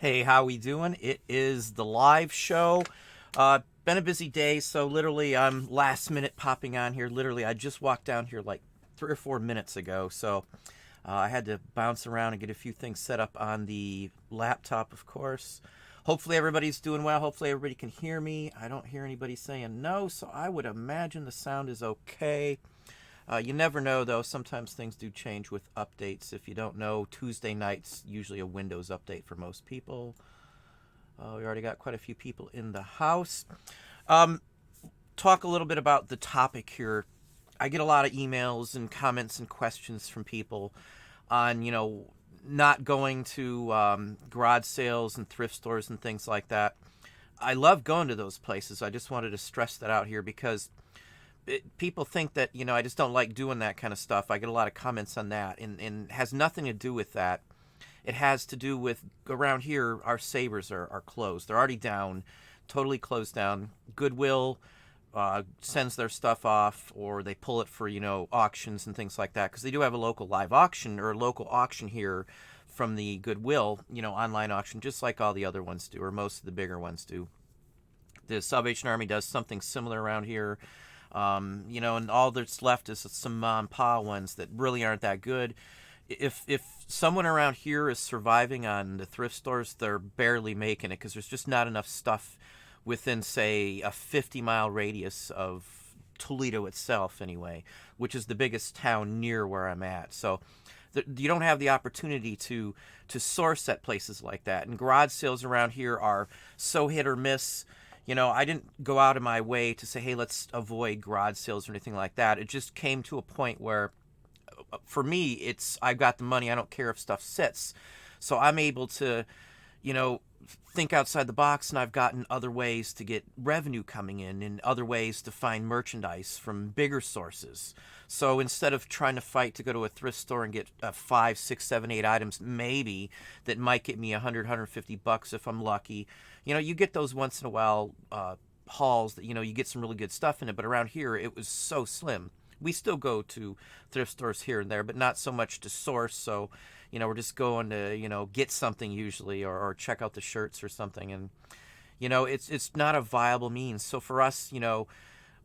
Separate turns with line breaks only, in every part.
Hey, how we doing? It is the live show. Been a busy day, so literally I'm last minute popping on here. Literally, I just walked down here like 3 or 4 minutes ago, so I had to bounce around and get a few things set up on the laptop, of course. Hopefully everybody's doing well. Hopefully everybody can hear me. I don't hear anybody saying no, so I would imagine the sound is okay. You never know, though. Sometimes things do change with updates. If you don't know, Tuesday night's usually a Windows update for most people. We already got quite a few people in the house. Um, Talk a little bit about the topic here. I get a lot of emails and comments and questions from people on, not going to garage sales and thrift stores and things like that. I love going to those places. I just wanted to stress that out here because people think that I just don't like doing that kind of stuff. I get a lot of comments on that, and it has nothing to do with that. It has to do with around here our savers are closed. They're already down, totally closed down. Goodwill sends their stuff off, or they pull it for auctions and things like that, because they do have a local live auction or a local auction here from the Goodwill online auction, just like all the other ones do, or most of the bigger ones do. The Salvation Army does something similar around here. And all that's left is some mom and pa ones that really aren't that good. If someone around here is surviving on the thrift stores, they're barely making it because there's just not enough stuff within, say, a 50-mile radius of Toledo itself, anyway, which is the biggest town near where I'm at. So you don't have the opportunity to source at places like that. And garage sales around here are so hit or miss. I didn't go out of my way to say, hey, let's avoid garage sales or anything like that. It just came to a point where, for me, I've got the money. I don't care if stuff sits. So I'm able to, think outside the box, and I've gotten other ways to get revenue coming in and other ways to find merchandise from bigger sources. So instead of trying to fight to go to a thrift store and get 5, 6, 7, 8 items, maybe that might get me $100, $150 if I'm lucky. You get those once in a while hauls that you get some really good stuff in it. But around here, it was so slim. We still go to thrift stores here and there, but not so much to source. So, we're just going to, get something usually, or check out the shirts or something. And, it's not a viable means. So for us,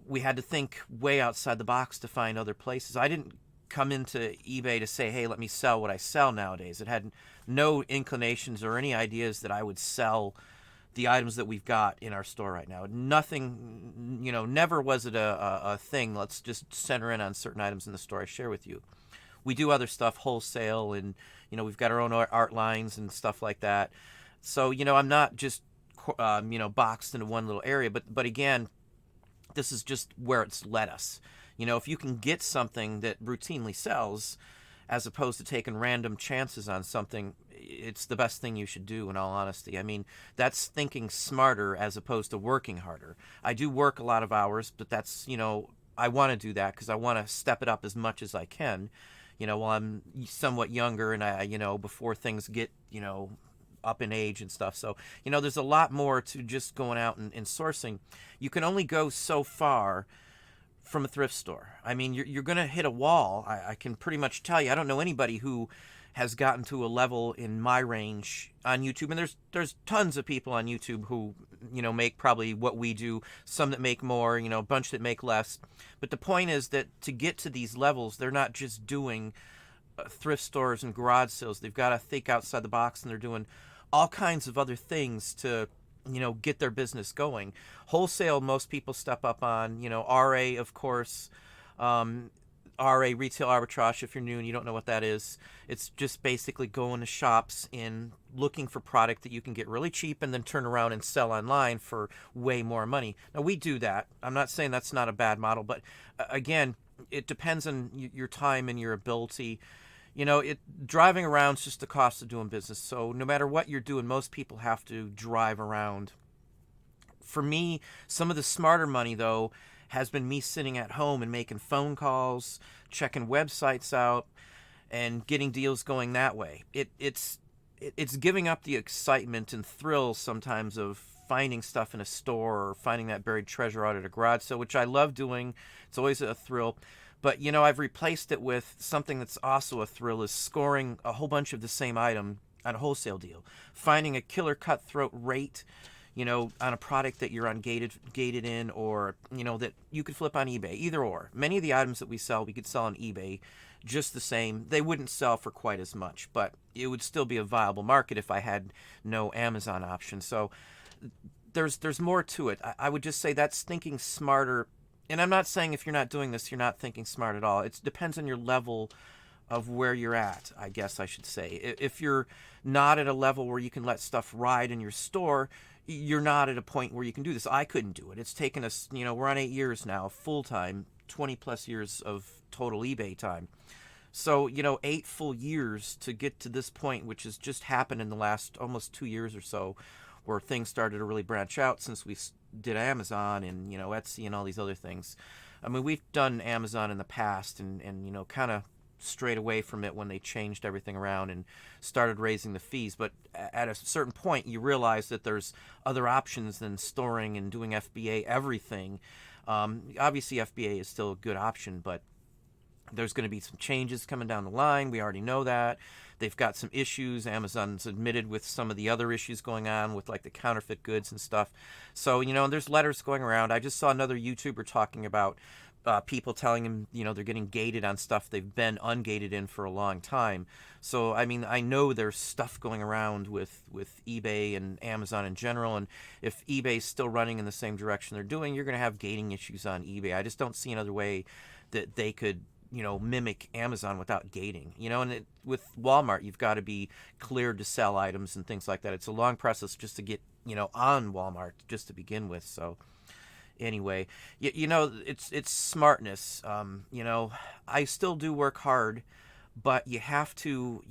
we had to think way outside the box to find other places. I didn't come into eBay to say, hey, let me sell what I sell nowadays. It had no inclinations or any ideas that I would sell the items that we've got in our store right now. Nothing, never was it a thing. Let's just center in on certain items in the store I share with you. We do other stuff wholesale, and we've got our own art lines and stuff like that. So I'm not just boxed into one little area. But again, this is just where it's led us. If you can get something that routinely sells, as opposed to taking random chances on something, it's the best thing you should do, in all honesty. I mean, that's thinking smarter as opposed to working harder. I do work a lot of hours, but that's, I want to do that because I want to step it up as much as I can, while I'm somewhat younger and before things get, up in age and stuff. So, there's a lot more to just going out and sourcing. You can only go so far from a thrift store. I mean, you're going to hit a wall. I can pretty much tell you. I don't know anybody who has gotten to a level in my range on YouTube. And there's tons of people on YouTube who, make probably what we do, some that make more, a bunch that make less. But the point is that to get to these levels, they're not just doing thrift stores and garage sales. They've got to think outside the box, and they're doing all kinds of other things to get their business going. Wholesale, most people step up on, RA, of course, RA, retail arbitrage. If you're new and you don't know what that is, it's just basically going to shops and looking for product that you can get really cheap and then turn around and sell online for way more money. Now, we do that. I'm not saying that's not a bad model, but again, it depends on your time and your ability. Driving around is just the cost of doing business. So no matter what you're doing, most people have to drive around. For me, some of the smarter money, though, has been me sitting at home and making phone calls, checking websites out, and getting deals going that way. It's giving up the excitement and thrill sometimes of finding stuff in a store or finding that buried treasure out at a garage sale, which I love doing. It's always a thrill. But, I've replaced it with something that's also a thrill, is scoring a whole bunch of the same item on a wholesale deal, finding a killer cutthroat rate, on a product that you're gated in, or that you could flip on eBay. Either or. Many of the items that we sell, we could sell on eBay just the same. They wouldn't sell for quite as much, but it would still be a viable market if I had no Amazon option. So there's more to it. I would just say that's thinking smarter. And I'm not saying if you're not doing this, you're not thinking smart at all. It depends on your level of where you're at, I guess I should say. If you're not at a level where you can let stuff ride in your store, you're not at a point where you can do this. I couldn't do it. It's taken us, we're on 8 years now, full time, 20 plus years of total eBay time. So, 8 full years to get to this point, which has just happened in the last almost 2 years or so, where things started to really branch out since we did Amazon and, Etsy and all these other things. I mean, we've done Amazon in the past and kind of strayed away from it when they changed everything around and started raising the fees. But at a certain point, you realize that there's other options than storing and doing FBA everything. Obviously, FBA is still a good option, but there's going to be some changes coming down the line. We already know that. They've got some issues. Amazon's admitted with some of the other issues going on with like the counterfeit goods and stuff. So, there's letters going around. I just saw another YouTuber talking about people telling him, they're getting gated on stuff they've been ungated in for a long time. So, I mean, I know there's stuff going around with eBay and Amazon in general. And if eBay's still running in the same direction they're doing, you're going to have gating issues on eBay. I just don't see another way that they could mimic Amazon without gating, and with Walmart, you've got to be cleared to sell items and things like that. It's a long process just to get, on Walmart just to begin with. So anyway, it's smartness. I still do work hard, but you have to,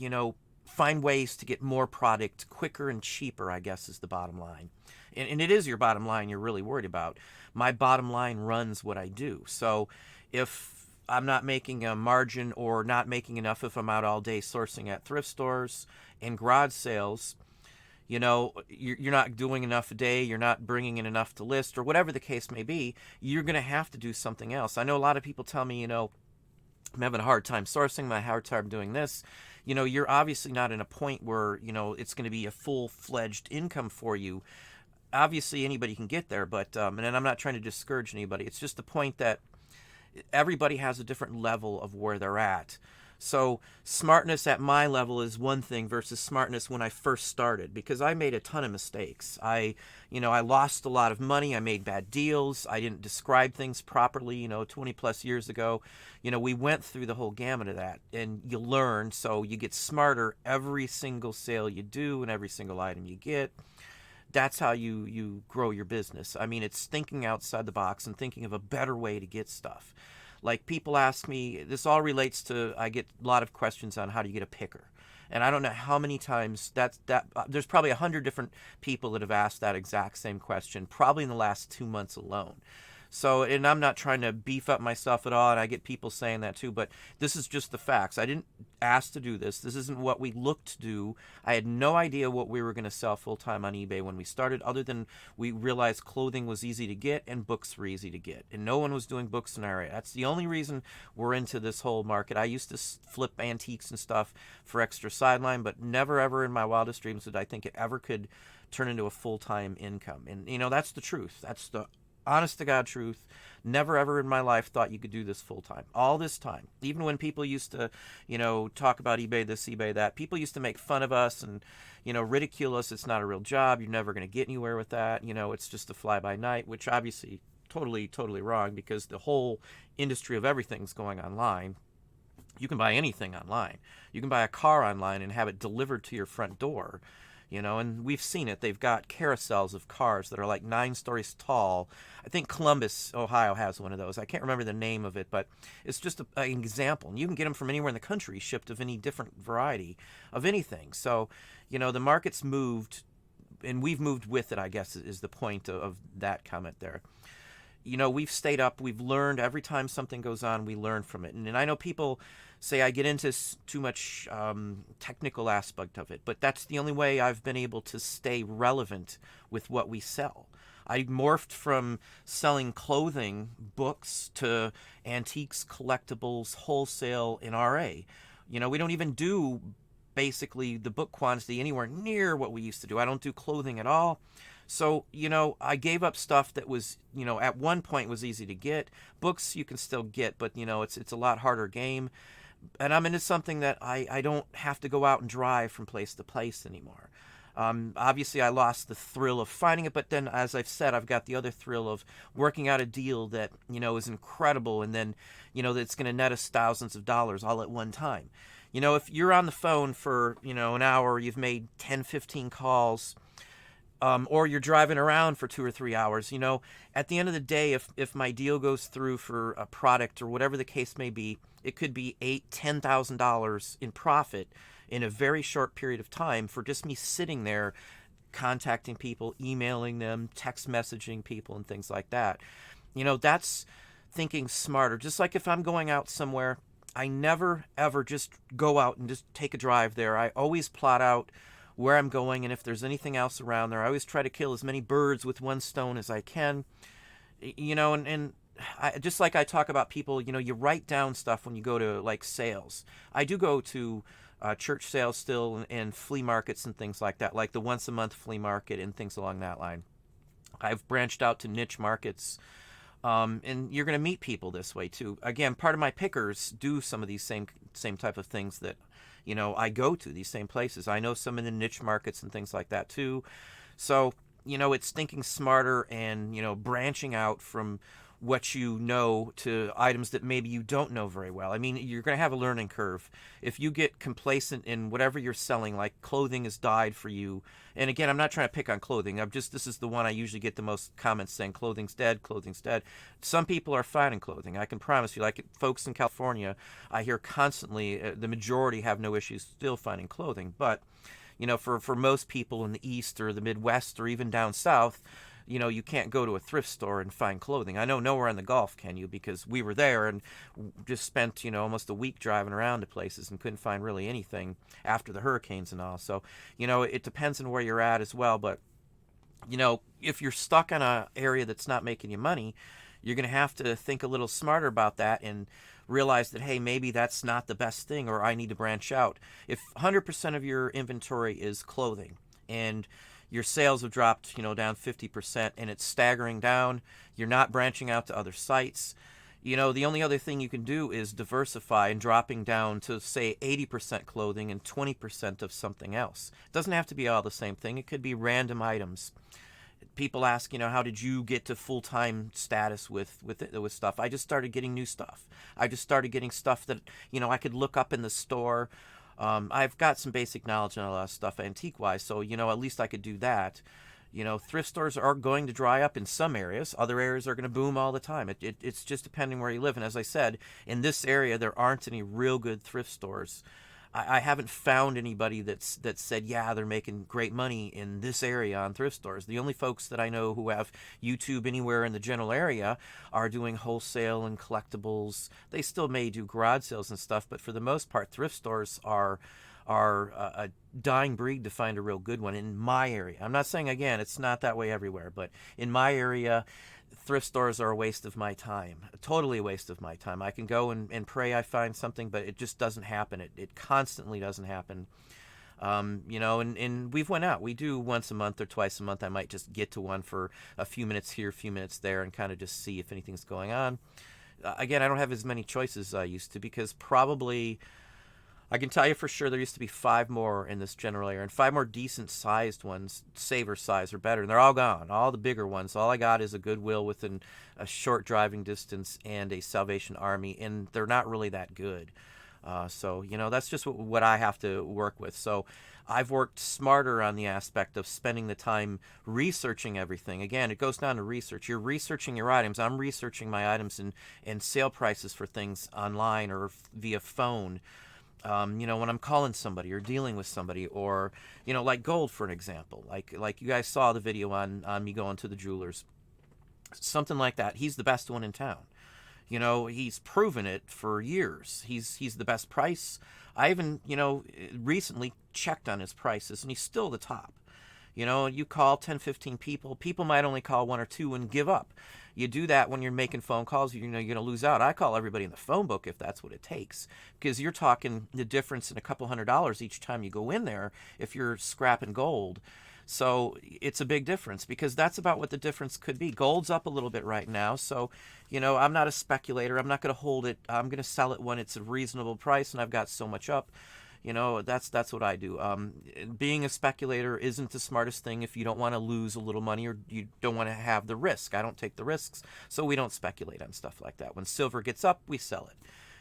find ways to get more product quicker and cheaper, I guess is the bottom line. And it is your bottom line you're really worried about. My bottom line runs what I do. So if I'm not making a margin or not making enough if I'm out all day sourcing at thrift stores and garage sales, you're not doing enough a day, you're not bringing in enough to list, or whatever the case may be, you're going to have to do something else. I know a lot of people tell me, I'm having a hard time sourcing, my hard time doing this. You're obviously not in a point where, it's going to be a full-fledged income for you. Obviously, anybody can get there, but, and I'm not trying to discourage anybody. It's just the point that everybody has a different level of where they're at. So smartness at my level is one thing versus smartness when I first started, because I made a ton of mistakes. I lost a lot of money. I made bad deals. I didn't describe things properly, 20 plus years ago. We went through the whole gamut of that, and you learn. So you get smarter every single sale you do and every single item you get. That's how you grow your business. I mean, it's thinking outside the box and thinking of a better way to get stuff. Like, people ask me, this all relates to, I get a lot of questions on how do you get a picker. And I don't know how many times there's probably 100 different people that have asked that exact same question, probably in the last 2 months alone. So, and I'm not trying to beef up myself at all, and I get people saying that too, but this is just the facts. I didn't ask to do this. This isn't what we looked to do. I had no idea what we were going to sell full-time on eBay when we started, other than we realized clothing was easy to get and books were easy to get, and no one was doing books in our area. That's the only reason we're into this whole market. I used to flip antiques and stuff for extra sideline, but never ever in my wildest dreams did I think it ever could turn into a full-time income. And, that's the truth. That's the honest to God truth. Never ever in my life thought you could do this full time. All this time, even when people used to, talk about eBay this, eBay that, people used to make fun of us and, ridicule us. It's not a real job. You're never going to get anywhere with that. It's just a fly by night, which obviously totally wrong, because the whole industry of everything's going online. You can buy anything online. You can buy a car online and have it delivered to your front door. And we've seen it. They've got carousels of cars that are like 9 stories tall. I think Columbus, Ohio has one of those. I can't remember the name of it, but it's just an example. And you can get them from anywhere in the country, shipped of any different variety of anything. So, the market's moved, and we've moved with it, I guess, is the point of that comment there. We've stayed up. We've learned every time something goes on, we learn from it. And I know people say I get into too much technical aspect of it, but that's the only way I've been able to stay relevant with what we sell. I morphed from selling clothing, books, to antiques, collectibles, wholesale, and RA. We don't even do basically the book quantity anywhere near what we used to do. I don't do clothing at all. So, I gave up stuff that was, at one point was easy to get. Books you can still get, but, it's a lot harder game. And I'm into something that I don't have to go out and drive from place to place anymore. Obviously, I lost the thrill of finding it, but then, as I've said, I've got the other thrill of working out a deal that, is incredible, and then, that's going to net us thousands of dollars all at one time. If you're on the phone for, an hour, you've made 10, 15 calls, or you're driving around for 2 or 3 hours, at the end of the day, if my deal goes through for a product or whatever the case may be, it could be $8,000-$10,000 in profit in a very short period of time for just me sitting there contacting people, emailing them, text messaging people, and things like that. That's thinking smarter. Just like if I'm going out somewhere, I never ever just go out and just take a drive there. I always plot out where I'm going, and if there's anything else around there, I always try to kill as many birds with one stone as I can. And I, just like I talk about people, you write down stuff when you go to like sales. I do go to church sales still, and flea markets and things like that, like the once a month flea market and things along that line. I've branched out to niche markets. And you're going to meet people this way too. Again, part of my pickers do some of these same type of things that, I go to these same places. I know some in the niche markets and things like that too. So, it's thinking smarter and, branching out from what you know to items that maybe you don't know very well. I mean, you're going to have a learning curve. If you get complacent in whatever you're selling, like clothing has died for you. And again, I'm not trying to pick on clothing. This is the one I usually get the most comments saying, clothing's dead, clothing's dead. Some people are fine in clothing. I can promise you, like folks in California, I hear constantly, the majority have no issues still finding clothing. But, for most people in the East or the Midwest or even down South, you can't go to a thrift store and find clothing. I know nowhere in the Gulf can you, because we were there and just spent, almost a week driving around to places and couldn't find really anything after the hurricanes and all. So, it depends on where you're at as well. But, if you're stuck in an area that's not making you money, you're going to have to think a little smarter about that and realize that, hey, maybe that's not the best thing, or I need to branch out. If 100% of your inventory is clothing and your sales have dropped, down 50%, and it's staggering down, you're not branching out to other sites, the only other thing you can do is diversify and dropping down to, say, 80% clothing and 20% of something else. It doesn't have to be all the same thing. It could be random items. People ask, how did you get to full-time status with stuff? I just started getting new stuff. I just started getting stuff that, I could look up in the store. I've got some basic knowledge on a lot of stuff antique-wise, so, at least I could do that. Thrift stores are going to dry up in some areas. Other areas are going to boom all the time. It's just depending where you live. And as I said, in this area, there aren't any real good thrift stores. I haven't found anybody that said, yeah, they're making great money in this area on thrift stores. The only folks that I know who have YouTube anywhere in the general area are doing wholesale and collectibles. They still may do garage sales and stuff, but for the most part, thrift stores are a dying breed to find a real good one in my area. I'm not saying, again, it's not that way everywhere, but in my area, thrift stores are a waste of my time, totally a waste of my time. I can go and pray I find something, but it just doesn't happen. It constantly doesn't happen. And we've went out. We do once a month or twice a month. I might just get to one for a few minutes here, a few minutes there, and kind of just see if anything's going on. Again, I don't have as many choices as I used to, because probably, I can tell you for sure, there used to be 5 more in this general area, and 5 more decent-sized ones, Saver size or better, and they're all gone. All the bigger ones. All I got is a Goodwill within a short driving distance and a Salvation Army, and they're not really that good. So, that's just what I have to work with. So I've worked smarter on the aspect of spending the time researching everything. Again, it goes down to research. You're researching your items. I'm researching my items and sale prices for things online or via phone. When I'm calling somebody or dealing with somebody, or, like gold, for an example, like you guys saw the video on me going to the jewelers, something like that. He's the best one in town. He's proven it for years. He's the best price. I even, recently checked on his prices, and he's still the top. You know, you call 10, 15 people. People might only call one or two and give up. You do that when you're making phone calls, you know you're going to lose out. I call everybody in the phone book if that's what it takes, because you're talking the difference in a couple $100 each time you go in there if you're scrapping gold. So it's a big difference, because that's about what the difference could be. Gold's up a little bit right now, so you know I'm not a speculator. I'm not going to hold it. I'm going to sell it when it's a reasonable price and I've got so much up. You know, that's what I do. Being a speculator isn't the smartest thing if you don't want to lose a little money or you don't want to have the risk. I don't take the risks, so we don't speculate on stuff like that. When silver gets up, we sell it.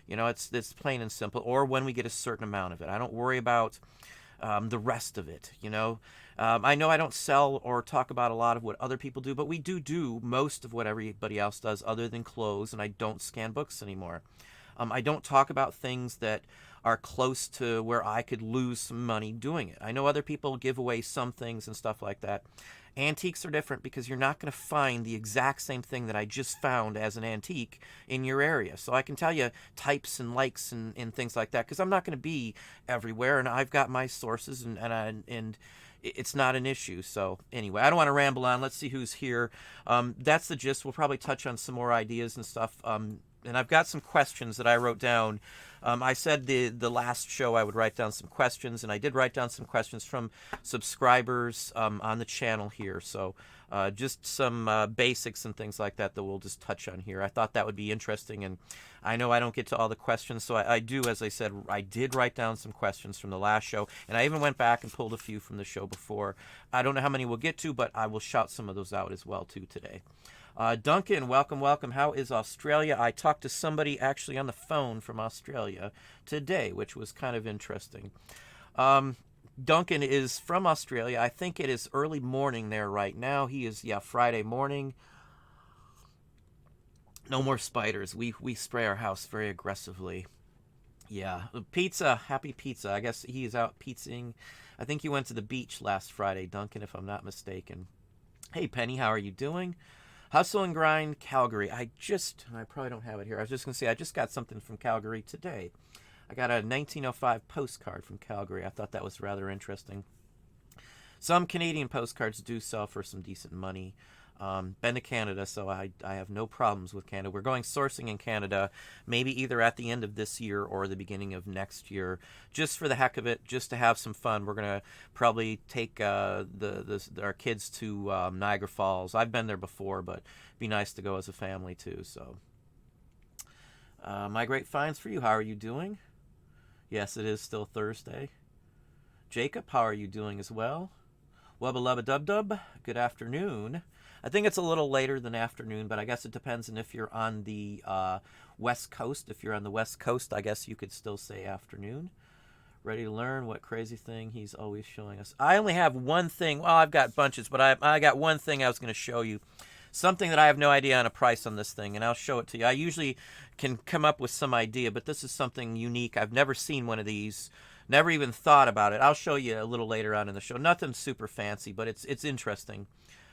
You know, it's plain and simple. Or when we get a certain amount of it. I don't worry about the rest of it. You know, I know I don't sell or talk about a lot of what other people do, but we do most of what everybody else does other than clothes, and I don't scan books anymore. I don't talk about things that are close to where I could lose some money doing it. I know other people give away some things and stuff like that. Antiques are different because you're not going to find the exact same thing that I just found as an antique in your area. So I can tell you types and likes and things like that, because I'm not going to be everywhere, and I've got my sources, and it's not an issue. So anyway, I don't want to ramble on. Let's see who's here. That's the gist. We'll probably touch on some more ideas and stuff. And I've got some questions that I wrote down. I said the last show I would write down some questions, and I did write down some questions from subscribers on the channel here. So just some basics and things like that we'll just touch on here. I thought that would be interesting, and I know I don't get to all the questions, so I do, as I said, I did write down some questions from the last show, and I even went back and pulled a few from the show before. I don't know how many we'll get to, but I will shout some of those out as well, too, today. Duncan, welcome. How is Australia? I talked to somebody actually on the phone from Australia today, which was kind of interesting. Duncan is from Australia. I think it is early morning there right now. He is, Friday morning. No more spiders. We spray our house very aggressively. Yeah, pizza, happy pizza. I guess he is out pizzaing. I think he went to the beach last Friday, Duncan, if I'm not mistaken. Hey, Penny, how are you doing? Hustle and Grind, Calgary. I probably don't have it here. I was just going to say, I just got something from Calgary today. I got a 1905 postcard from Calgary. I thought that was rather interesting. Some Canadian postcards do sell for some decent money. Been to Canada, so I have no problems with Canada. We're going sourcing in Canada, maybe either at the end of this year or the beginning of next year, just for the heck of it, just to have some fun. We're gonna probably take our kids to Niagara Falls. I've been there before, but it'd be nice to go as a family too. So, my great finds for you. How are you doing? Yes, it is still Thursday. Jacob, how are you doing as well? Wubba lubba dub dub. Good afternoon. I think it's a little later than afternoon, but I guess it depends on if you're on the West Coast. If you're on the West Coast, I guess you could still say afternoon. Ready to learn what crazy thing he's always showing us. I only have one thing. Well, I've got bunches, but I got one thing I was going to show you. Something that I have no idea on a price on this thing, and I'll show it to you. I usually can come up with some idea, but this is something unique. I've never seen one of these. Never even thought about it. I'll show you a little later on in the show. Nothing super fancy, but it's interesting.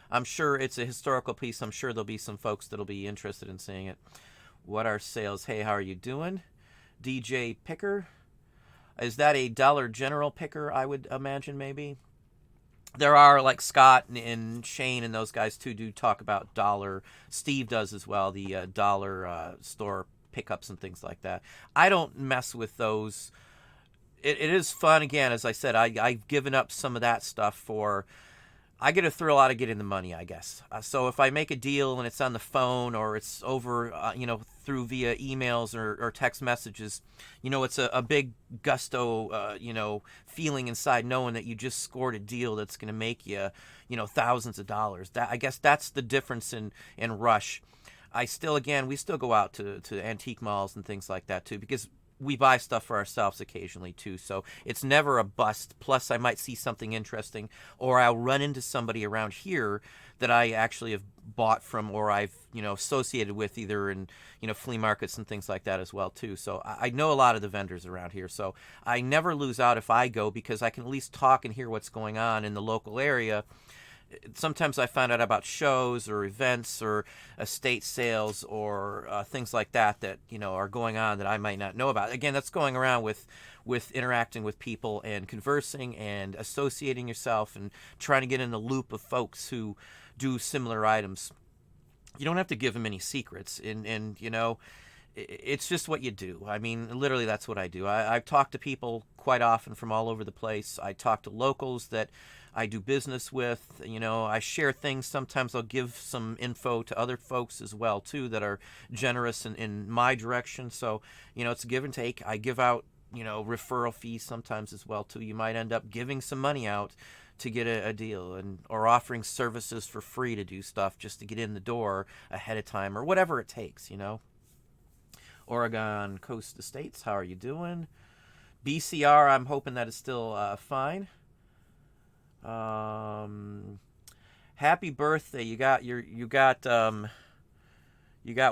I'm sure it's a historical piece. I'm sure there'll be some folks that'll be interested in seeing it. What are sales? Hey, how are you doing? DJ Picker. Is that a Dollar General picker, I would imagine, maybe? There are, like Scott and Shane and those guys, too, do talk about dollar. Steve does as well, the dollar store pickups and things like that. I don't mess with those. It is fun. Again, as I said, I've given up some of that stuff for... I get a thrill out of getting the money, I guess. So if I make a deal and it's on the phone or it's over, through via emails or text messages, it's a big gusto, feeling inside knowing that you just scored a deal that's going to make you, thousands of dollars. I guess that's the difference in rush. We still go out to antique malls and things like that too, because we buy stuff for ourselves occasionally too, so it's never a bust. Plus I might see something interesting, or I'll run into somebody around here that I actually have bought from, or I've associated with either in flea markets and things like that as well too. So I know a lot of the vendors around here, so I never lose out if I go, because I can at least talk and hear what's going on in the local area. sometimes I find out about shows or events or estate sales or things like that that are going on that I might not know about. Again, that's going around with interacting with people and conversing and associating yourself and trying to get in the loop of folks who do similar items. You don't have to give them any secrets, and it's just what you do. I mean, literally, that's what I do. I've talked to people quite often from all over the place. I talk to locals that I do business with. I share things. Sometimes I'll give some info to other folks as well, too, that are generous in my direction. So, it's a give and take. I give out, referral fees sometimes as well, too. You might end up giving some money out to get a deal, or offering services for free to do stuff just to get in the door ahead of time, or whatever it takes, Oregon Coast Estates, how are you doing? BCR, I'm hoping that is still fine. Happy birthday! You got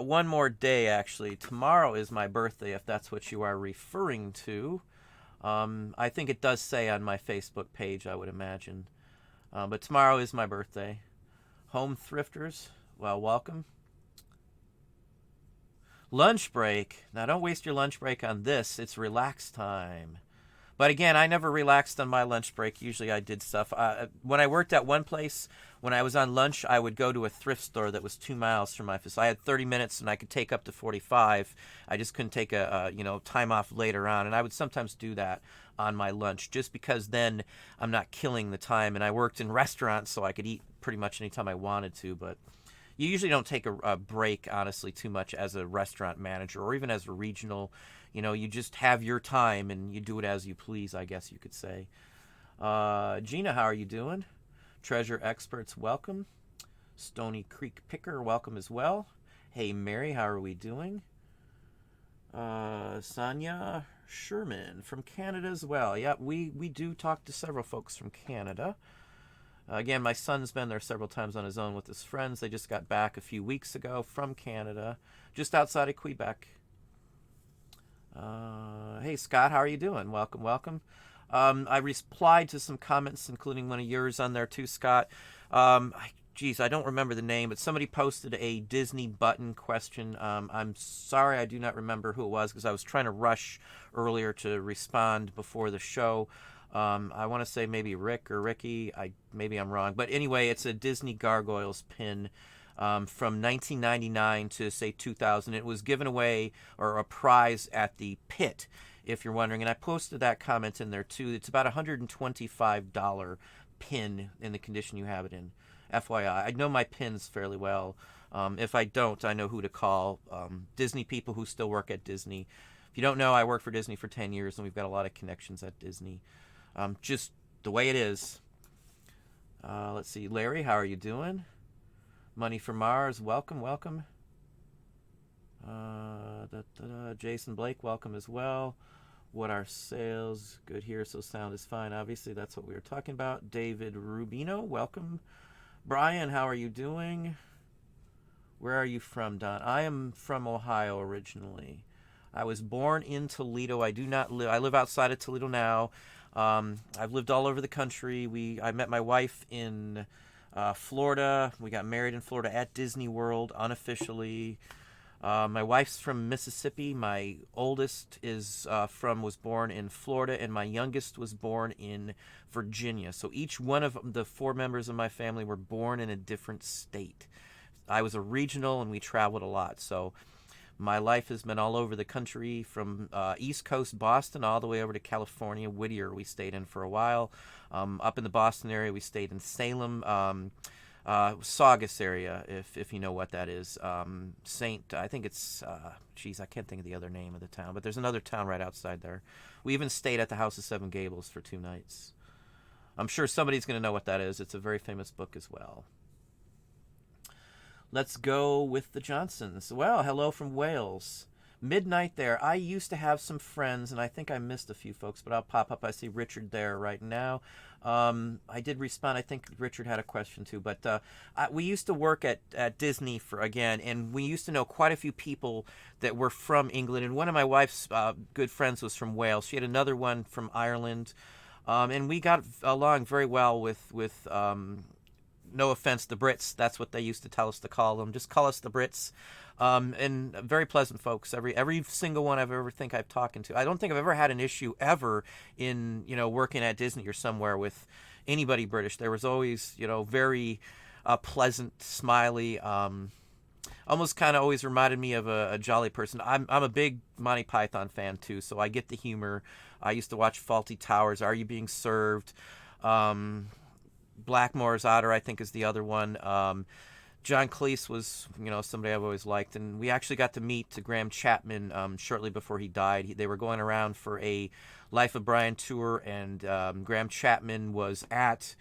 one more day actually. Tomorrow is my birthday, if that's what you are referring to. I think it does say on my Facebook page, I would imagine. But tomorrow is my birthday. Home thrifters, well, welcome. Lunch break. Now, don't waste your lunch break on this. It's relax time. But again, I never relaxed on my lunch break. Usually I did stuff. When I worked at one place, when I was on lunch, I would go to a thrift store that was 2 miles from my office. I had 30 minutes and I could take up to 45. I just couldn't take a time off later on. And I would sometimes do that on my lunch just because then I'm not killing the time. And I worked in restaurants, so I could eat pretty much anytime I wanted to. But you usually don't take a break, honestly, too much as a restaurant manager or even as a regional. You just have your time and you do it as you please, I guess you could say. Gina, how are you doing? Treasure Experts, welcome. Stony Creek Picker, welcome as well. Hey, Mary, how are we doing? Sonia Sherman from Canada as well. Yeah, we do talk to several folks from Canada. Again, my son's been there several times on his own with his friends. They just got back a few weeks ago from Canada, just outside of Quebec. Hey, Scott, how are you doing? Welcome, welcome. I replied to some comments, including one of yours on there too, Scott. I don't remember the name, but somebody posted a Disney button question. I'm sorry, I do not remember who it was because I was trying to rush earlier to respond before the show. I want to say maybe Rick or Ricky. Maybe I'm wrong. But anyway, it's a Disney Gargoyles pin from 1999 to, say, 2000. It was given away, or a prize at the pit, if you're wondering. And I posted that comment in there, too. It's about a $125 pin in the condition you have it in. FYI. I know my pins fairly well. If I don't, I know who to call. Disney people who still work at Disney. If you don't know, I worked for Disney for 10 years, and we've got a lot of connections at Disney. Just the way it is. Let's see. Larry, how are you doing? Money for Mars, welcome, welcome. Jason Blake, welcome as well. What are sales? Good here, so sound is fine. Obviously, that's what we were talking about. David Rubino, welcome. Brian, how are you doing? Where are you from, Don? I am from Ohio originally. I was born in Toledo. I live outside of Toledo now. I've lived all over the country. I met my wife in Florida. We got married in Florida at Disney World unofficially. My wife's from Mississippi. My oldest was born in Florida, and my youngest was born in Virginia. So each one of the 4 members of my family were born in a different state. I was a regional, and we traveled a lot. So my life has been all over the country, from East Coast Boston all the way over to California. Whittier we stayed in for a while. Up in the Boston area, we stayed in Salem, Saugus area, if you know what that is. I think it's, I can't think of the other name of the town, but there's another town right outside there. We even stayed at the House of Seven Gables for 2 nights. I'm sure somebody's going to know what that is. It's a very famous book as well. Let's go with the Johnsons. Well, hello from Wales. Midnight there. I used to have some friends, and I think I missed a few folks, but I'll pop up. I see Richard there right now. I did respond. I think Richard had a question too, but we used to work at Disney and we used to know quite a few people that were from England, and one of my wife's good friends was from Wales. She had another one from Ireland, and we got along very well with no offense, the Brits. That's what they used to tell us to call them. Just call us the Brits. And very pleasant folks. Every single one I've ever think I've talked to. I don't think I've ever had an issue ever in working at Disney or somewhere with anybody British. There was always very pleasant, smiley. Almost kind of always reminded me of a jolly person. I'm a big Monty Python fan too, so I get the humor. I used to watch Faulty Towers. Are You Being Served? Blackmore's Otter, I think, is the other one. John Cleese was, somebody I've always liked, and we actually got to meet Graham Chapman shortly before he died. They were going around for a Life of Brian tour, and Graham Chapman was at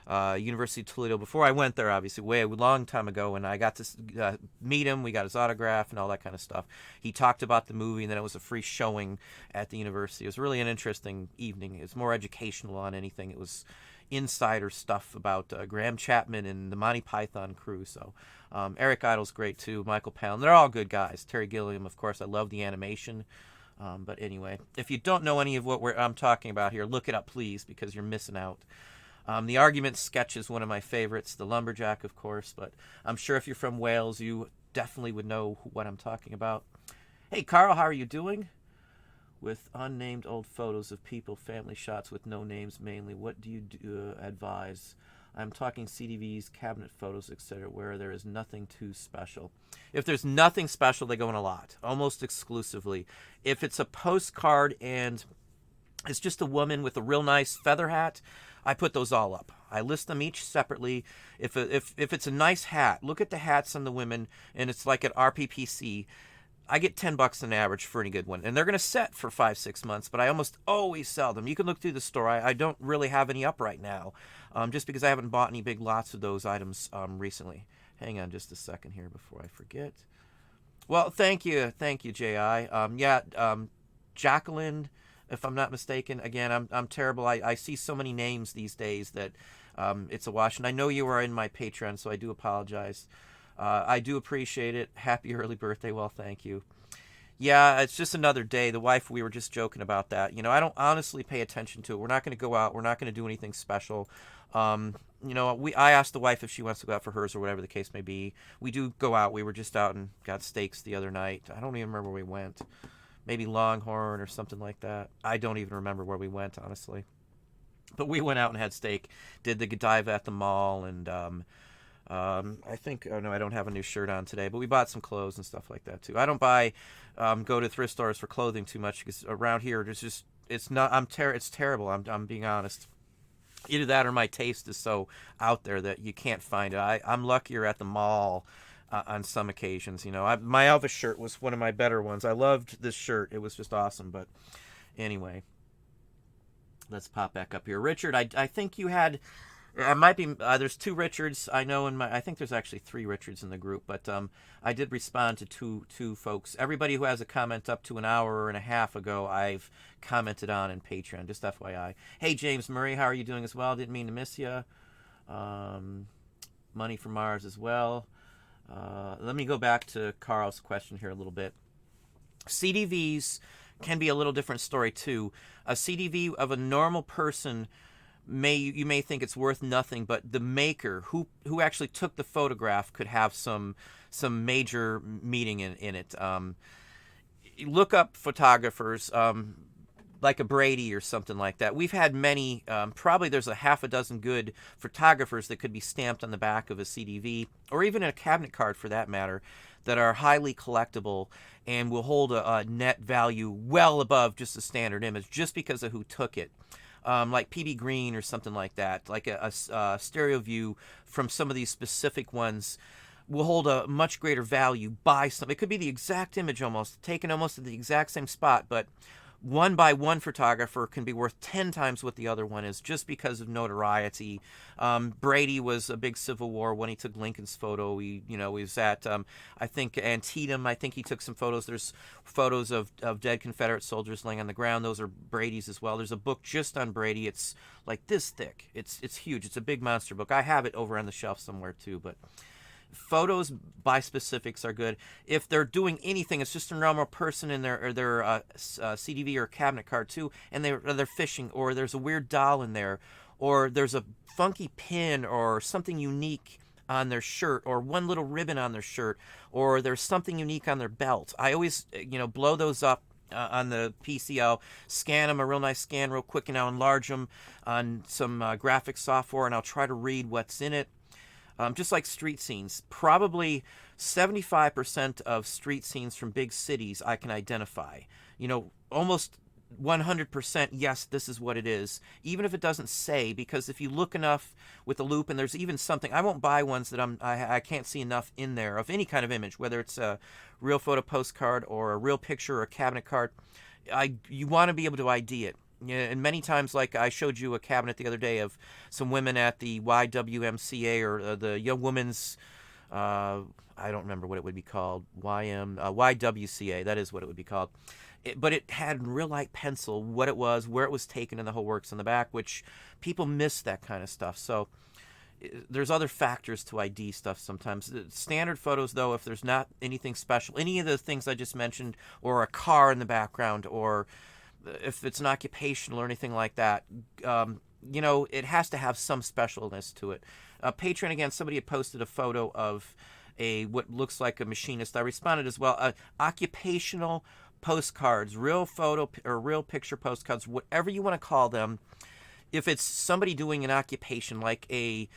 University of Toledo before I went there, obviously, way a long time ago, and I got to meet him. We got his autograph and all that kind of stuff. He talked about the movie, and then it was a free showing at the university. It was really an interesting evening. It was more educational on anything. It was insider stuff about Graham Chapman and the Monty Python crew. So Eric Idle's great too. Michael Palin. They're all good guys. Terry Gilliam, of course. I love the animation. But anyway, if you don't know any of what I'm talking about here, look it up, please, because you're missing out. The Argument sketch is one of my favorites. The Lumberjack, of course. But I'm sure if you're from Wales, you definitely would know what I'm talking about. Hey, Carl, how are you doing? With unnamed old photos of people, family shots with no names mainly, what do you advise? I'm talking CDVs, cabinet photos, etc., where there is nothing too special. If there's nothing special, they go in a lot, almost exclusively. If it's a postcard and it's just a woman with a real nice feather hat, I put those all up. I list them each separately. If it's a nice hat, look at the hats on the women, and it's like at RPPC. I get $10 an average for any good one, and they're going to set for 5-6 months, but I almost always sell them. You can look through the store. I don't really have any up right now, just because I haven't bought any big lots of those items recently. Hang on just a second here before I forget. Well, thank you, J.I. Jacqueline, if I'm not mistaken. Again, I'm terrible. I see so many names these days that it's a wash, and I know you are in my Patreon, so I do apologize. I do appreciate it. Happy early birthday. Well, thank you. Yeah, it's just another day. The wife, we were just joking about that. I don't honestly pay attention to it. We're not going to go out. We're not going to do anything special. I asked the wife if she wants to go out for hers or whatever the case may be. We do go out. We were just out and got steaks the other night. I don't even remember where we went. Maybe Longhorn or something like that. I don't even remember where we went, honestly. But we went out and had steak. Did the Godiva at the mall, and I think, I don't have a new shirt on today, but we bought some clothes and stuff like that too. I don't go to thrift stores for clothing too much, because around here it's terrible. I'm being honest. Either that or my taste is so out there that you can't find it. I'm luckier at the mall on some occasions. My Elvis shirt was one of my better ones. I loved this shirt. It was just awesome. But anyway, let's pop back up here. Richard, I think you had... It might be, there's two Richards, I know, I think there's actually three Richards in the group, but I did respond to two folks. Everybody who has a comment up to an hour and a half ago, I've commented on in Patreon, just FYI. Hey, James Murray, how are you doing as well? Didn't mean to miss you. Money from Mars as well. Let me go back to Carl's question here a little bit. CDVs can be a little different story, too. A CDV of a normal person... you may think it's worth nothing, but the maker who actually took the photograph could have some major meaning in it. Look up photographers like a Brady or something like that. We've had many, probably there's a half a dozen good photographers that could be stamped on the back of a CDV, or even a cabinet card for that matter, that are highly collectible and will hold a net value well above just a standard image just because of who took it. Like P.B. Green or something like that, like a stereo view from some of these specific ones will hold a much greater value by some. It could be the exact image almost, taken almost at the exact same spot, but one by one photographer can be worth 10 times what the other one is just because of notoriety. Brady was a big Civil War when he took Lincoln's photo. He was at, I think, Antietam. I think he took some photos. There's photos of dead Confederate soldiers laying on the ground. Those are Brady's as well. There's a book just on Brady. It's like this thick. It's huge. It's a big monster book. I have it over on the shelf somewhere too, but... Photos by specifics are good. If they're doing anything, it's just a normal person in their CDV or cabinet card too, and they're fishing, or there's a weird doll in there, or there's a funky pin or something unique on their shirt, or one little ribbon on their shirt, or there's something unique on their belt. I always, blow those up on the PC. I'll scan them, a real nice scan real quick, and I'll enlarge them on some graphic software, and I'll try to read what's in it. Just like street scenes, probably 75% of street scenes from big cities I can identify. Almost 100%, yes, this is what it is, even if it doesn't say, because if you look enough with the Loope, and there's even something, I won't buy ones that I can't see enough in there of any kind of image, whether it's a real photo postcard or a real picture or a cabinet card. You want to be able to ID it. Yeah, and many times, like I showed you a cabinet the other day of some women at the YWMCA, or the Young Women's, I don't remember what it would be called, YWCA, that is what it would be called. But it had in real light pencil what it was, where it was taken, and the whole works on the back, which people miss that kind of stuff. So there's other factors to ID stuff sometimes. Standard photos, though, if there's not anything special, any of the things I just mentioned, or a car in the background, or if it's an occupational or anything like that, it has to have some specialness to it. Patreon, again, somebody had posted a photo of what looks like a machinist. I responded as well. Occupational postcards, real photo or real picture postcards, whatever you want to call them. If it's somebody doing an occupation like a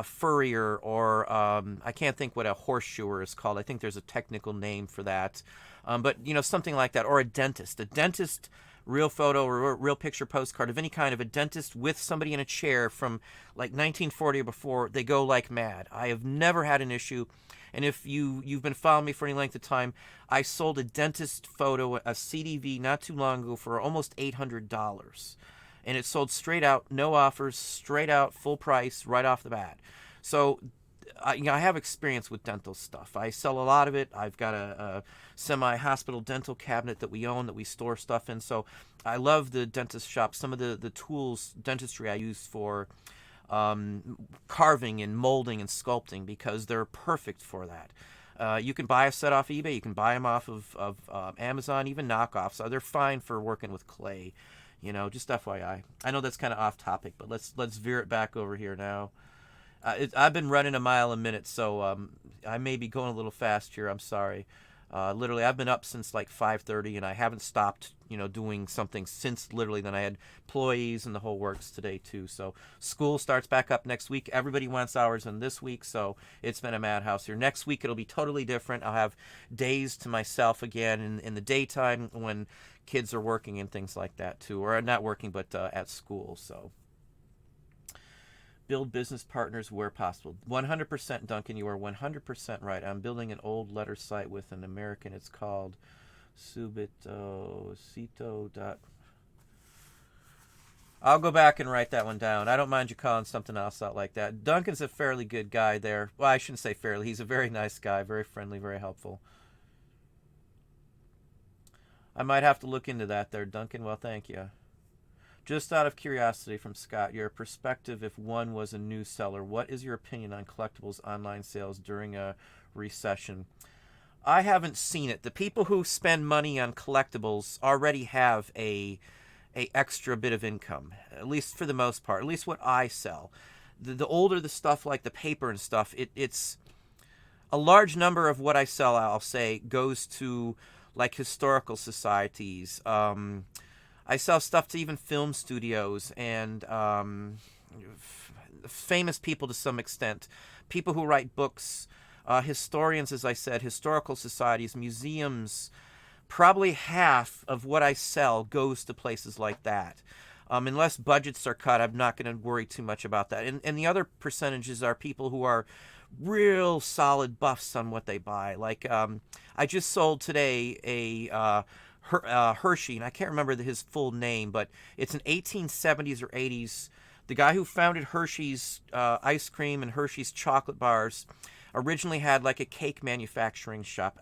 furrier, or I can't think what a horseshoer is called. I think there's a technical name for that. But something like that, or a dentist. Real photo or real picture postcard of any kind, of a dentist with somebody in a chair from like 1940 or before. They go like mad. I have never had an issue. And if you've been following me for any length of time, I sold a dentist photo, a CDV, not too long ago for almost $800. And it sold straight out, no offers, straight out, full price, right off the bat. So I have experience with dental stuff. I sell a lot of it. I've got a semi-hospital dental cabinet that we own, that we store stuff in. So I love the dentist shop. Some of the tools, dentistry I use for carving and molding and sculpting, because they're perfect for that. You can buy a set off eBay. You can buy them off of Amazon, even knockoffs. So they're fine for working with clay. Just FYI. I know that's kind of off topic, but let's veer it back over here now. I've been running a mile a minute, so I may be going a little fast here. I'm sorry. Literally, I've been up since like 5:30, and I haven't stopped, doing something since literally then. I had employees and the whole works today too. So school starts back up next week. Everybody wants hours in this week, so it's been a madhouse here. Next week it'll be totally different. I'll have days to myself again in the daytime when kids are working and things like that too, or not working but at school. So build business partners where possible. 100%, Duncan, you are 100% right. I'm building an old letter site with an American. It's called Subito. I'll go back and write that one down. I don't mind you calling something else out like that. Duncan's a fairly good guy there. Well, I shouldn't say fairly. He's a very nice guy, very friendly, very helpful. I might have to look into that there, Duncan. Well, thank you. Just out of curiosity from Scott, your perspective if one was a new seller, what is your opinion on collectibles online sales during a recession? I haven't seen it. The people who spend money on collectibles already have a extra bit of income, at least for the most part, at least what I sell. The older the stuff, like the paper and stuff, it's a large number of what I sell, I'll say, goes to like historical societies. I sell stuff to even film studios and famous people to some extent, people who write books, historians, as I said, historical societies, museums. Probably half of what I sell goes to places like that. Unless budgets are cut, I'm not going to worry too much about that. And the other percentages are people who are real solid buffs on what they buy. Like I just sold today a Hershey, and I can't remember his full name, but it's an 1870s or 80s. The guy who founded Hershey's ice cream and Hershey's chocolate bars originally had like a cake manufacturing shop.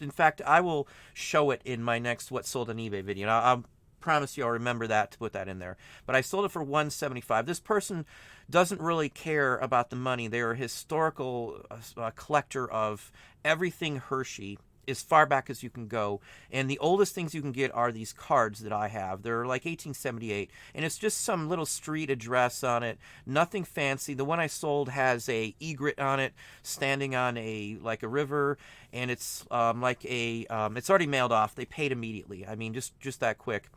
In fact, I will show it in my next What Sold on eBay video. And I'll promise you I'll remember that to put that in there. But I sold it for $175. This person doesn't really care about the money. They're a historical collector of everything Hershey. as far back as you can go. And the oldest things you can get are these cards that I have. They're like 1878, and it's just some little street address on it. Nothing fancy. The one I sold has a egret on it, standing on a like a river, and it's it's already mailed off. They paid immediately. I mean, just that quick.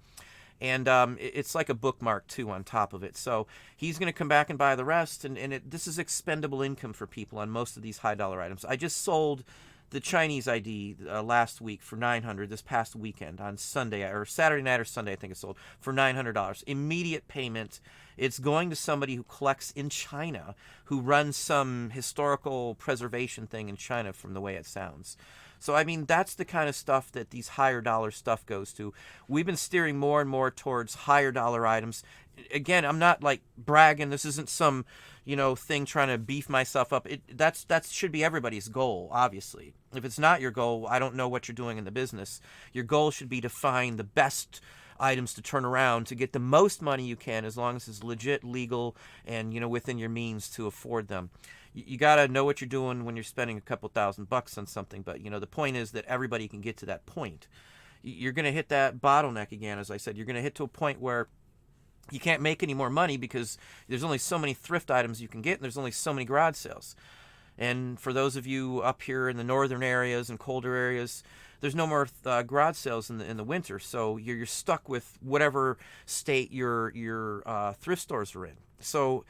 And it's like a bookmark too on top of it. So he's going to come back and buy the rest, and this is expendable income for people on most of these high dollar items. I just sold the Chinese ID last week for $900. This past weekend on Sunday or Saturday night or Sunday, I think it sold for $900. Immediate payment. It's going to somebody who collects in China, who runs some historical preservation thing in China, from the way it sounds. So, I mean, that's the kind of stuff that these higher dollar stuff goes to. We've been steering more and more towards higher dollar items. Again, I'm not like bragging. This isn't some, thing trying to beef myself up. That should be everybody's goal, obviously. If it's not your goal, I don't know what you're doing in the business. Your goal should be to find the best items to turn around to get the most money you can, as long as it's legit, legal, and within your means to afford them. You got to know what you're doing when you're spending a couple $1,000 on something, but the point is that everybody can get to that point. You're going to hit that bottleneck again. As I said, you're going to hit to a point where you can't make any more money because there's only so many thrift items you can get, and there's only so many garage sales. And for those of you up here in the northern areas and colder areas, there's no more garage sales in the winter, so you're stuck with whatever state your thrift stores are in. So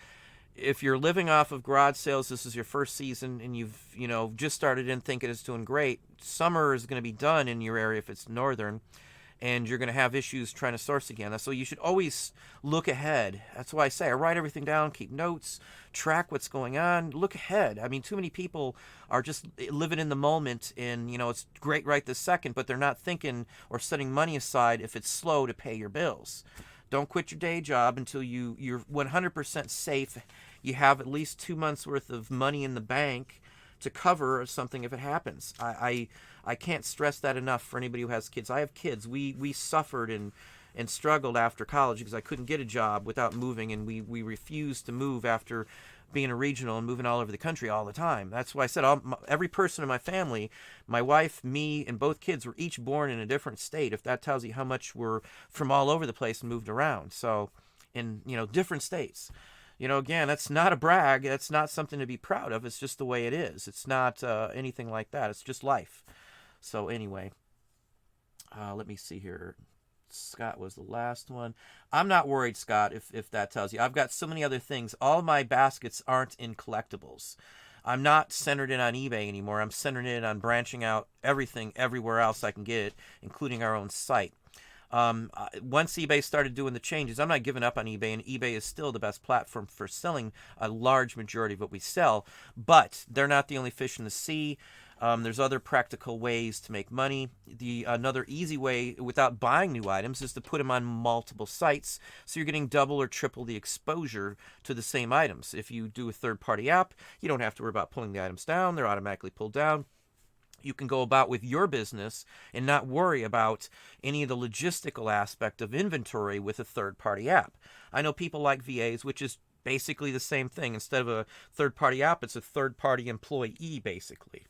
if you're living off of garage sales, this is your first season, and you've just started in thinking it's doing great. Summer is going to be done in your area if it's northern, and you're going to have issues trying to source again. So you should always look ahead. That's why I say I write everything down, keep notes, track what's going on, look ahead. I mean, too many people are just living in the moment, and it's great right this second, but they're not thinking or setting money aside if it's slow to pay your bills. Don't quit your day job until you're 100% safe. You have at least 2 months worth of money in the bank to cover something if it happens. I can't stress that enough for anybody who has kids. I have kids. We suffered and struggled after college because I couldn't get a job without moving, and we refused to move after being a regional and moving all over the country all the time. That's why I said every person in my family, my wife, me, and both kids were each born in a different state, if that tells you how much we're from all over the place and moved around. So in different states. Again, that's not a brag. That's not something to be proud of. It's just the way it is. It's not anything like that. It's just life. So anyway, let me see here. Scott was the last one. I'm not worried, Scott, if that tells you. I've got so many other things. All my baskets aren't in collectibles. I'm not centered in on eBay anymore. I'm centered in on branching out everything everywhere else I can get it, including our own site. Once eBay started doing the changes, I'm not giving up on eBay, and eBay is still the best platform for selling a large majority of what we sell, but they're not the only fish in the sea. There's other practical ways to make money. Another easy way without buying new items is to put them on multiple sites, so you're getting double or triple the exposure to the same items. If you do a third-party app, you don't have to worry about pulling the items down. They're automatically pulled down. You can go about with your business and not worry about any of the logistical aspect of inventory with a third-party app. I know people like VAs, which is basically the same thing. Instead of a third-party app, it's a third-party employee, basically.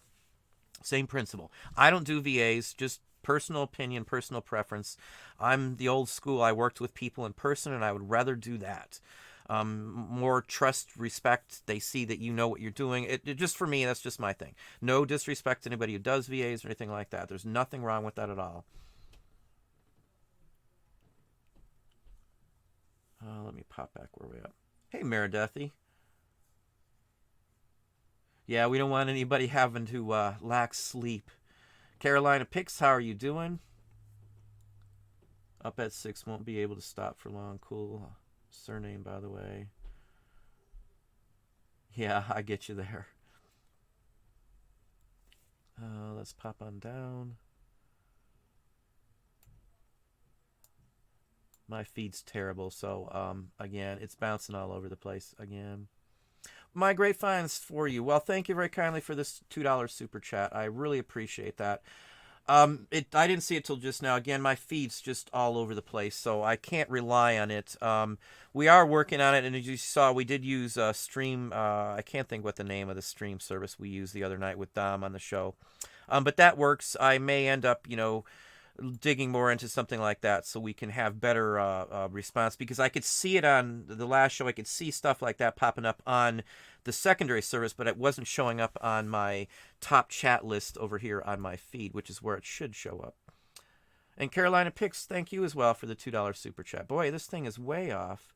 Same principle. I don't do VAs, just personal opinion, personal preference. I'm the old school. I worked with people in person, and I would rather do that. More trust, respect. They see that you know what you're doing. It just, for me, that's just my thing. No disrespect to anybody who does VAs or anything like that. There's nothing wrong with that at all. Let me pop back where we're at. Hey, Meredithy. Yeah, we don't want anybody having to lack sleep. Carolina Pix, how are you doing? Up at 6, won't be able to stop for long. Cool surname, by the way. Yeah, I get you there. Let's pop on down. My feed's terrible, so again, it's bouncing all over the place again. My great finds for you. Well, thank you very kindly for this $2 super chat. I really appreciate that. I didn't see it till just now. Again, my feed's just all over the place, so I can't rely on it. We are working on it, and as you saw, we did use Stream. I can't think what the name of the stream service we used the other night with Dom on the show. But that works. I may end up, digging more into something like that so we can have better response, because I could see it on the last show. I could see stuff like that popping up on the secondary service, but it wasn't showing up on my top chat list over here on my feed, which is where it should show up. And Carolina Picks, thank you as well for the $2 super chat. Boy, this thing is way off.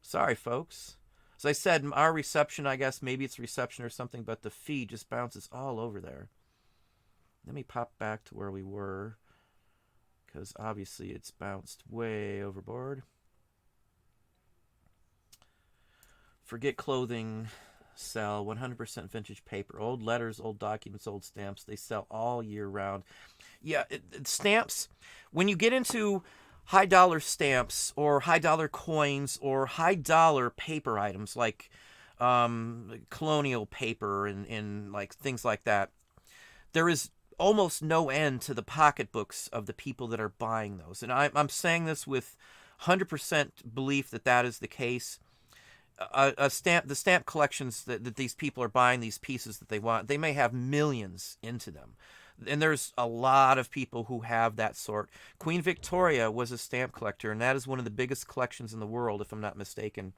Sorry, folks. As I said, our reception, I guess maybe it's reception or something, but the feed just bounces all over there. Let me pop back to where we were, because obviously it's bounced way overboard. Forget clothing, sell 100% vintage paper, old letters, old documents, old stamps. They sell all year round. Yeah, stamps, when you get into high dollar stamps or high dollar coins or high dollar paper items like colonial paper and like things like that, there is almost no end to the pocketbooks of the people that are buying those. And I'm saying this with 100% belief that that is the case. The stamp collections that these people are buying, these pieces that they want, they may have millions into them. And there's a lot of people who have that sort. Queen Victoria was a stamp collector, and that is one of the biggest collections in the world, if I'm not mistaken.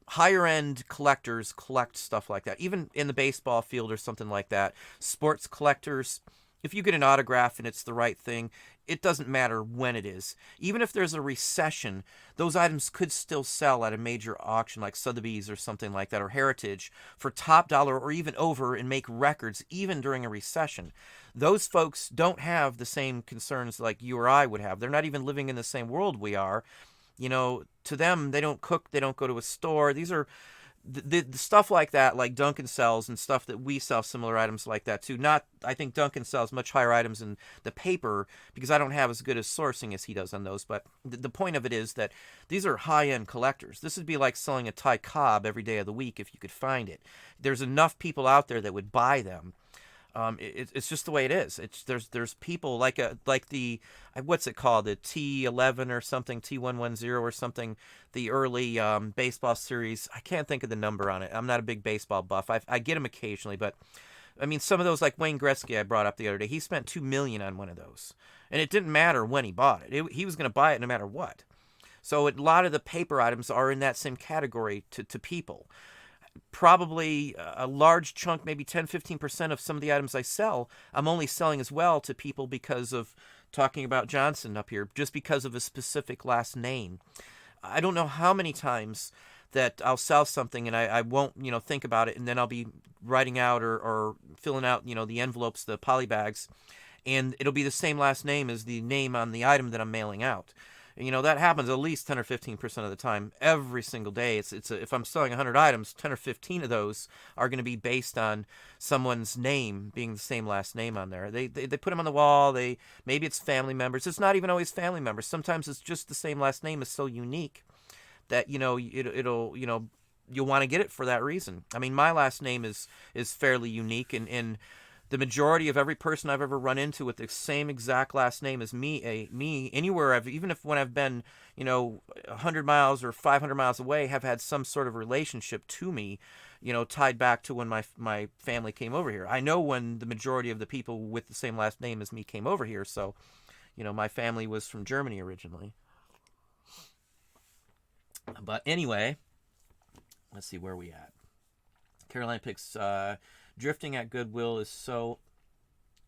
Higher end collectors collect stuff like that, even in the baseball field or something like that. Sports collectors, if you get an autograph and it's the right thing, it doesn't matter when it is. Even if there's a recession, those items could still sell at a major auction like Sotheby's or something like that, or Heritage, for top dollar or even over, and make records even during a recession. Those folks don't have the same concerns like you or I would have. They're not even living in the same world we are. To them, they don't cook, they don't go to a store. These are the stuff like that, like Duncan sells, and stuff that we sell similar items like that too. I think Duncan sells much higher items in the paper because I don't have as good as sourcing as he does on those. But the point of it is that these are high-end collectors. This would be like selling a Thai cob every day of the week if you could find it. There's enough people out there that would buy them. It's just the way it is. There's people like the what's it called, the T11 or something, T110 or something, the early baseball series. I can't think of the number on it. I'm not a big baseball buff. I get them occasionally, but I mean some of those, like Wayne Gretzky I brought up the other day. He spent $2 million on one of those, and it didn't matter when he bought it. He was going to buy it no matter what. So a lot of the paper items are in that same category to people. Probably a large chunk, maybe 10-15% of some of the items I sell, I'm only selling as well to people because of talking about Johnson up here, just because of a specific last name. I don't know how many times that I'll sell something and I won't, think about it, and then I'll be writing out or filling out, the envelopes, the poly bags, and it'll be the same last name as the name on the item that I'm mailing out. That happens at least 10 or 15% of the time every single day. If I'm selling 100 items, 10 or 15 of those are going to be based on someone's name being the same last name on there. They put them on the wall. Maybe it's family members. It's not even always family members. Sometimes it's just the same last name is so unique that you'll want to get it for that reason. I mean, my last name is fairly unique, and the majority of every person I've ever run into with the same exact last name as me anywhere even if when I've been 100 miles or 500 miles away, have had some sort of relationship to me, tied back to when my family came over here. I know when the majority of the people with the same last name as me came over here, so my family was from Germany originally. But anyway, let's see where we at. Caroline picks drifting at Goodwill is so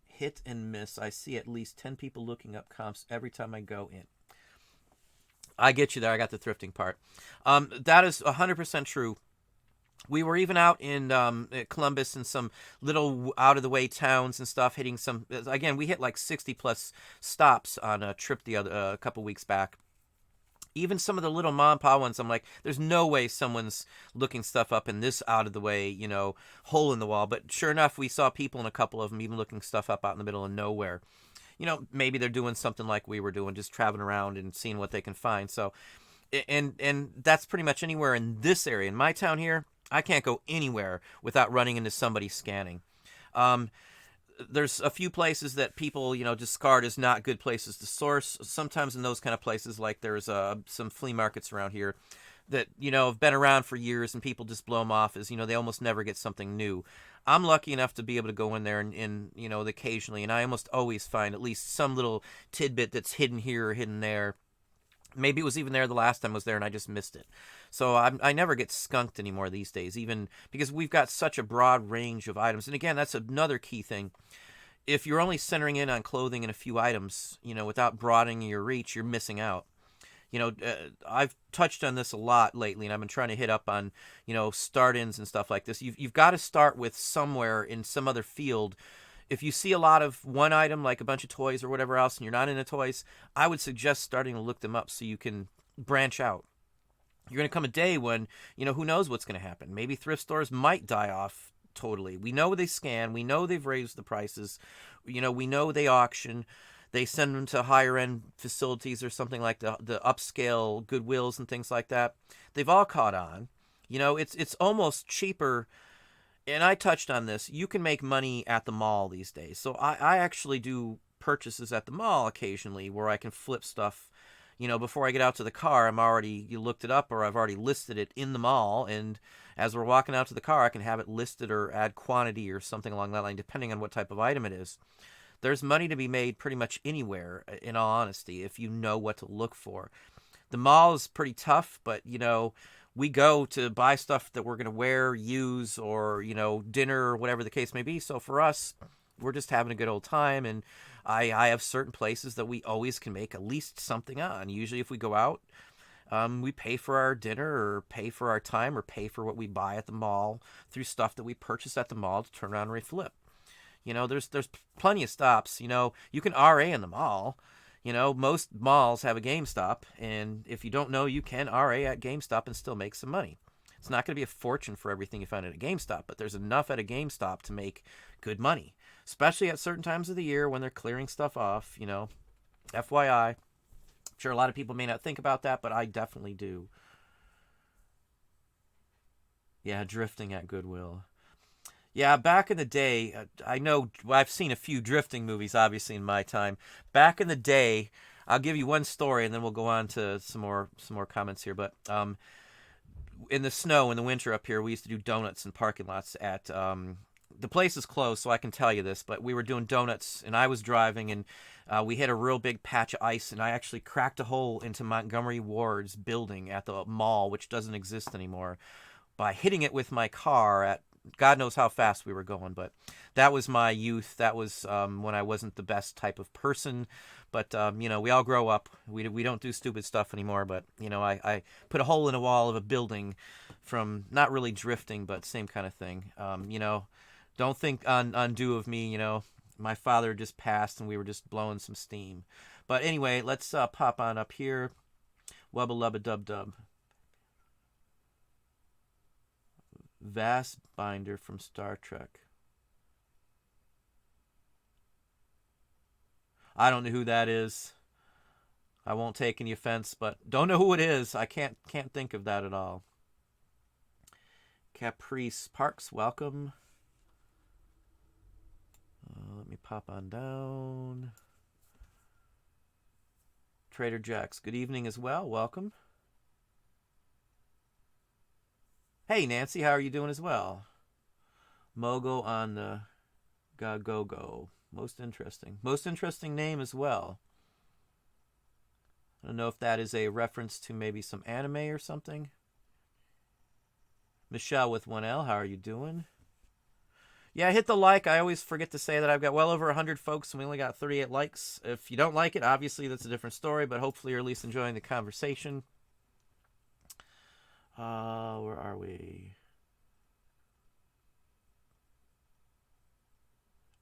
hit and miss. I see at least 10 people looking up comps every time I go in. I get you there. I got the thrifting part. That is 100% true. We were even out in Columbus and some little out-of-the-way towns and stuff, hitting some... Again, we hit like 60-plus stops on a trip a couple weeks back. Even some of the little mom and pop ones, I'm like, there's no way someone's looking stuff up in this out of the way, hole in the wall. But sure enough, we saw people in a couple of them even looking stuff up out in the middle of nowhere. Maybe they're doing something like we were doing, just traveling around and seeing what they can find. So, and that's pretty much anywhere in this area. In my town here, I can't go anywhere without running into somebody scanning. there's a few places that people, discard as not good places to source. Sometimes in those kind of places, like there's some flea markets around here that, have been around for years and people just blow them off as, they almost never get something new. I'm lucky enough to be able to go in there and occasionally, and I almost always find at least some little tidbit that's hidden here or hidden there. Maybe it was even there the last time I was there and I just missed it. So I never get skunked anymore these days, even because we've got such a broad range of items. And again, that's another key thing. If you're only centering in on clothing and a few items, without broadening your reach, you're missing out. I've touched on this a lot lately, and I've been trying to hit up on, start-ins and stuff like this. You've got to start with somewhere in some other field. If you see a lot of one item, like a bunch of toys or whatever else, and you're not into toys, I would suggest starting to look them up so you can branch out. You're going to come a day when, who knows what's going to happen. Maybe thrift stores might die off totally. We know they scan. We know they've raised the prices. We know they auction. They send them to higher end facilities or something like the upscale Goodwills and things like that. They've all caught on. It's almost cheaper. And I touched on this. You can make money at the mall these days. So I actually do purchases at the mall occasionally where I can flip stuff. Before I get out to the car, you looked it up or I've already listed it in the mall. And as we're walking out to the car, I can have it listed or add quantity or something along that line, depending on what type of item it is. There's money to be made pretty much anywhere, in all honesty, if you know what to look for. The mall is pretty tough, but, we go to buy stuff that we're going to wear, use, or, dinner, or whatever the case may be. So for us, we're just having a good old time. And I have certain places that we always can make at least something on. Usually if we go out, we pay for our dinner or pay for our time or pay for what we buy at the mall through stuff that we purchase at the mall to turn around and reflip. There's plenty of stops. You can RA in the mall. Most malls have a GameStop, and if you don't know, you can RA at GameStop and still make some money. It's not going to be a fortune for everything you find at a GameStop, but there's enough at a GameStop to make good money, especially at certain times of the year when they're clearing stuff off. FYI. I'm sure a lot of people may not think about that, but I definitely do. Yeah, drifting at Goodwill. Yeah, back in the day, I know I've seen a few drifting movies, obviously, in my time. Back in the day, I'll give you one story, and then we'll go on to some more comments here. But in the snow, in the winter up here, we used to do donuts in parking lots at the place is closed, so I can tell you this. But we were doing donuts, and I was driving, and we hit a real big patch of ice, and I actually cracked a hole into Montgomery Ward's building at the mall, which doesn't exist anymore, by hitting it with my car at God knows how fast we were going, but that was my youth. That was when I wasn't the best type of person. But, we all grow up. We don't do stupid stuff anymore. But, I put a hole in a wall of a building from not really drifting, but same kind of thing. Don't think undue of me. My father just passed and we were just blowing some steam. But anyway, let's pop on up here. Wubba lubba dub dub. Vast binder from Star Trek. I don't know who that is. I won't take any offense, but don't know who it is. I can't think of that at all. Caprice Parks, welcome. Let me pop on down. Trader Jack's, good evening as well. Welcome. Hey, Nancy, how are you doing as well? Mogo on the Go. Most interesting. Most interesting name as well. I don't know if that is a reference to maybe some anime or something. Michelle with 1L, how are you doing? Yeah, hit the like. I always forget to say that I've got well over 100 folks and we only got 38 likes. If you don't like it, obviously that's a different story, but hopefully you're at least enjoying the conversation. Where are we?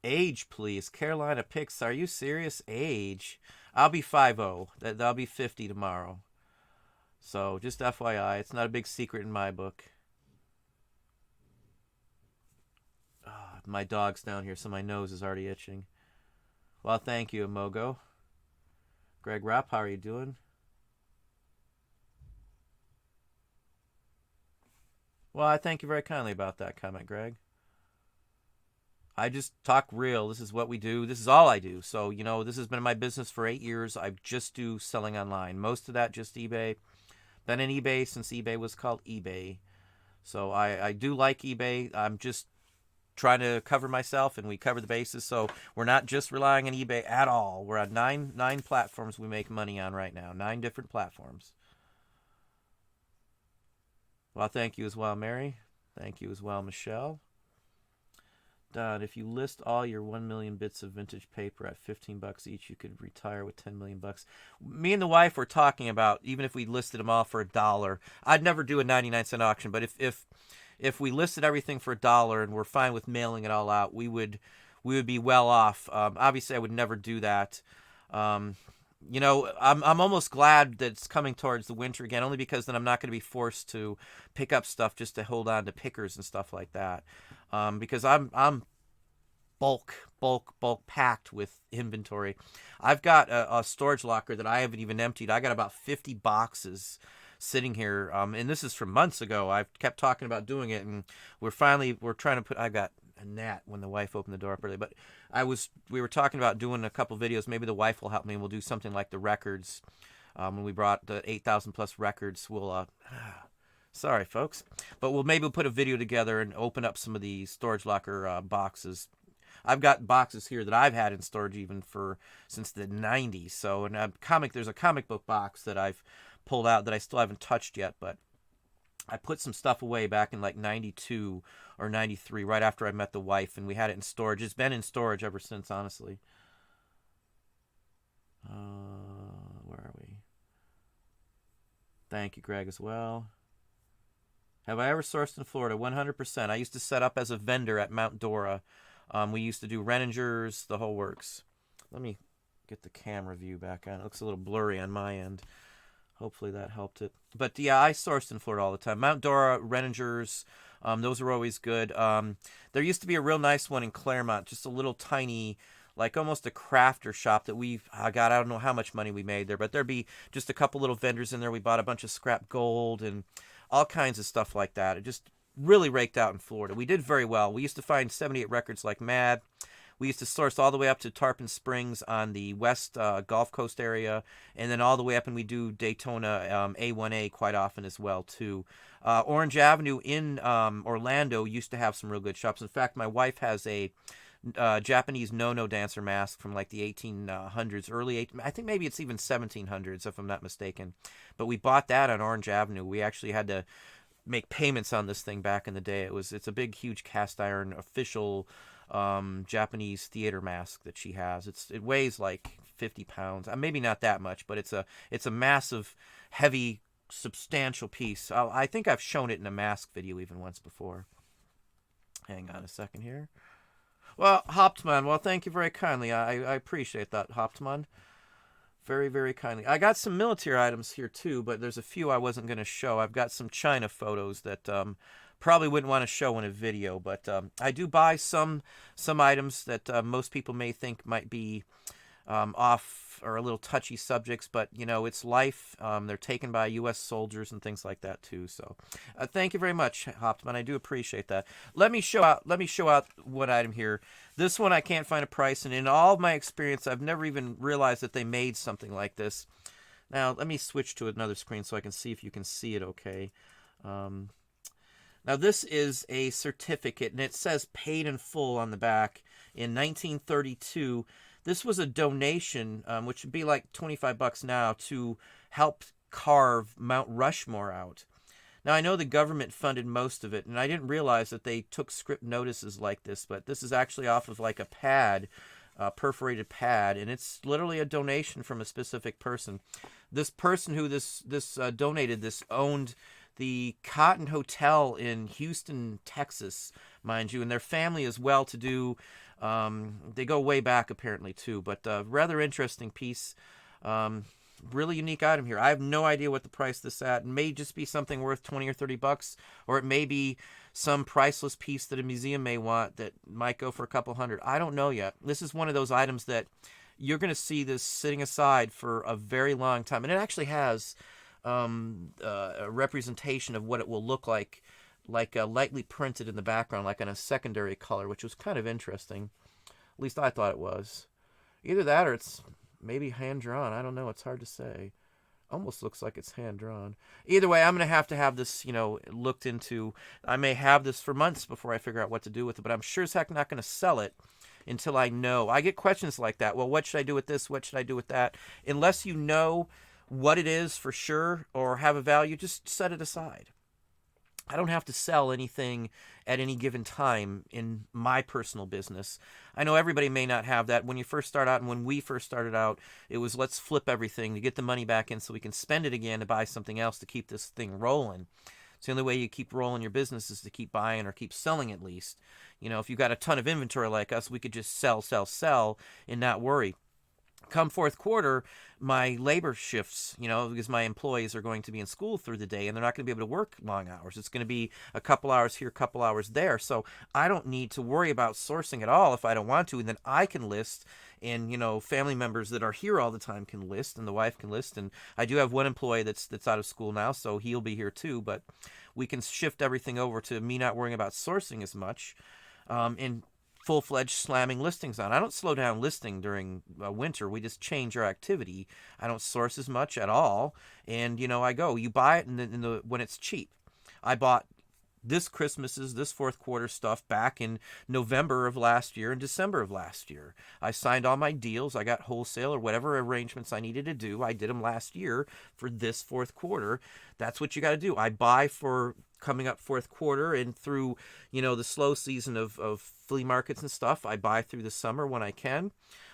Age, please. Carolina Picks. Are you serious? Age. I'll be 50. That'll be 50 tomorrow. So, just FYI. It's not a big secret in my book. My dog's down here, so my nose is already itching. Well, thank you, Mogo. Greg Rapp, how are you doing? Well, I thank you very kindly about that comment, Greg. I just talk real. This is what we do. This is all I do. So, this has been my business for 8 years. I just do selling online. Most of that just eBay. Been in eBay since eBay was called eBay. So I do like eBay. I'm just trying to cover myself, and we cover the bases. So we're not just relying on eBay at all. We're on nine platforms we make money on right now. 9 different platforms. Well, thank you as well, Mary. Thank you as well, Michelle. Don, if you list all your 1 million bits of vintage paper at $15 each, you could retire with 10 million bucks. Me and the wife were talking about, even if we listed them all for $1, I'd never do a 99-cent auction, but if we listed everything for $1 and we're fine with mailing it all out, we would be well off. Obviously, I would never do that. I'm almost glad that it's coming towards the winter again, only because then I'm not going to be forced to pick up stuff just to hold on to pickers and stuff like that. Because I'm bulk packed with inventory. I've got a storage locker that I haven't even emptied. I got about 50 boxes sitting here, and this is from months ago. I've kept talking about doing it, and we're trying to put. I got a gnat when the wife opened the door up early, but we were talking about doing a couple videos. Maybe the wife will help me, and we'll do something like the records. When we brought the 8,000 plus records, we'll sorry folks, but we'll put a video together and open up some of the storage locker boxes. I've got boxes here that I've had in storage even since the 90s. So, and there's a comic book box that I've pulled out that I still haven't touched yet, but I put some stuff away back in like 92 or 93, right after I met the wife, and we had it in storage. It's been in storage ever since, honestly. Where are we? Thank you, Greg, as well. Have I ever sourced in Florida? 100%. I used to set up as a vendor at Mount Dora. We used to do Reningers, the whole works. Let me get the camera view back on. It looks a little blurry on my end. Hopefully that helped it. But yeah, I sourced in Florida all the time. Mount Dora, Reningers, those are always good. There used to be a real nice one in Claremont, just a little tiny, like almost a crafter shop that I don't know how much money we made there, but there'd be just a couple little vendors in there. We bought a bunch of scrap gold and all kinds of stuff like that. It just really raked out in Florida. We did very well. We used to find 78 records like mad. We used to source all the way up to Tarpon Springs on the west Gulf Coast area, and then all the way up, and we do Daytona A1A quite often as well, too. Orange Avenue in Orlando used to have some real good shops. In fact, my wife has a Japanese no-no dancer mask from like the 1800s, I think maybe it's even 1700s, if I'm not mistaken. But we bought that on Orange Avenue. We actually had to make payments on this thing back in the day. It's a big, huge cast iron official Japanese theater mask that she has. It weighs like 50 pounds. Maybe not that much, but it's a massive, heavy, substantial piece. I think I've shown it in a mask video even once before. Hang on a second here. Well, Hauptmann, thank you very kindly. I appreciate that, Hauptmann. Very, very kindly. I got some military items here too, but there's a few I wasn't going to show. I've got some China photos that probably wouldn't want to show in a video, but I do buy some items that most people may think might be off or a little touchy subjects, but it's life. They're taken by U.S. soldiers and things like that too. So thank you very much, Hauptmann. I do appreciate that. Let me show out one item here. This one I can't find a price, and in all of my experience, I've never even realized that they made something like this. Now let me switch to another screen so I can see if you can see it okay. Now this is a certificate, and it says paid in full on the back in 1932. This was a donation, which would be like $25 now, to help carve Mount Rushmore out. Now, I know the government funded most of it, and I didn't realize that they took script notices like this, but this is actually off of like a pad, perforated pad, and it's literally a donation from a specific person. This person who this donated this owned the Cotton Hotel in Houston, Texas, mind you, and their family is well-to-do. They go way back apparently too, but rather interesting piece. Really unique item here. I have no idea what the price this at. It may just be something worth $20 or $30, or it may be some priceless piece that a museum may want that might go for a couple hundred. I don't know yet. This is one of those items that you're going to see this sitting aside for a very long time, and it actually has a representation of what it will look like like lightly printed in the background, like on a secondary color, which was kind of interesting. At least I thought it was. Either that or it's maybe hand drawn. I don't know. It's hard to say. Almost looks like it's hand drawn. Either way, I'm going to have this, looked into. I may have this for months before I figure out what to do with it, but I'm sure as heck not going to sell it until I know. I get questions like that. Well, what should I do with this? What should I do with that? Unless you know what it is for sure or have a value, just set it aside. I don't have to sell anything at any given time in my personal business. I know everybody may not have that. When you first start out, and when we first started out, it was let's flip everything to get the money back in so we can spend it again to buy something else to keep this thing rolling. It's the only way you keep rolling your business is to keep buying or keep selling at least. If you've got a ton of inventory like us, we could just sell, and not worry. Come fourth quarter, my labor shifts, because my employees are going to be in school through the day and they're not going to be able to work long hours. It's going to be a couple hours here, a couple hours there. So I don't need to worry about sourcing at all if I don't want to. And then I can list, and, family members that are here all the time can list, and the wife can list. And I do have one employee that's out of school now, so he'll be here too. But we can shift everything over to me not worrying about sourcing as much. And full-fledged slamming listings on. I don't slow down listing during winter. We just change our activity. I don't source as much at all. And, I go. You buy it when it's cheap. I bought this fourth quarter stuff back in November of last year and December of last year. I signed all my deals. I got wholesale or whatever arrangements I needed to do. I did them last year for this fourth quarter. That's what you got to do. I buy for coming up fourth quarter and through, the slow season of flea markets and stuff. I buy through the summer when I can,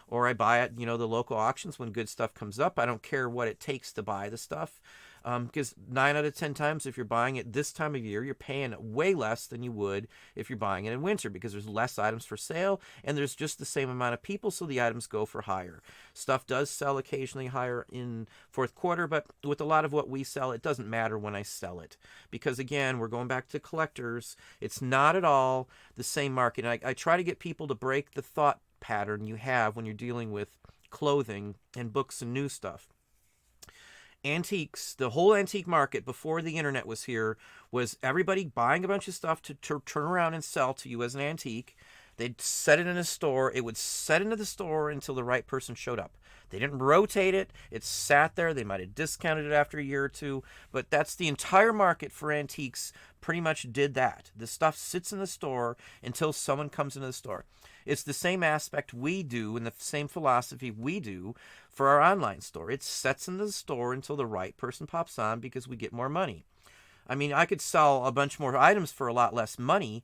or I buy at, the local auctions when good stuff comes up. I don't care what it takes to buy the stuff. Because 9 out of 10 times, if you're buying it this time of year, you're paying way less than you would if you're buying it in winter, because there's less items for sale and there's just the same amount of people, so the items go for higher. Stuff does sell occasionally higher in fourth quarter, but with a lot of what we sell, it doesn't matter when I sell it, because again, we're going back to collectors. It's not at all the same market. And I try to get people to break the thought pattern you have when you're dealing with clothing and books and new stuff. Antiques, the whole antique market before the internet was here, was everybody buying a bunch of stuff to turn around and sell to you as an antique. They'd set it in a store. It would set into the store until the right person showed up. They didn't rotate it. It sat there. They might have discounted it after a year or two, but that's the entire market for antiques. Pretty much did that. The stuff sits in the store until someone comes into the store. It's the same aspect we do and the same philosophy we do for our online store. It sets in the store until the right person pops on, because we get more money. I mean, I could sell a bunch more items for a lot less money,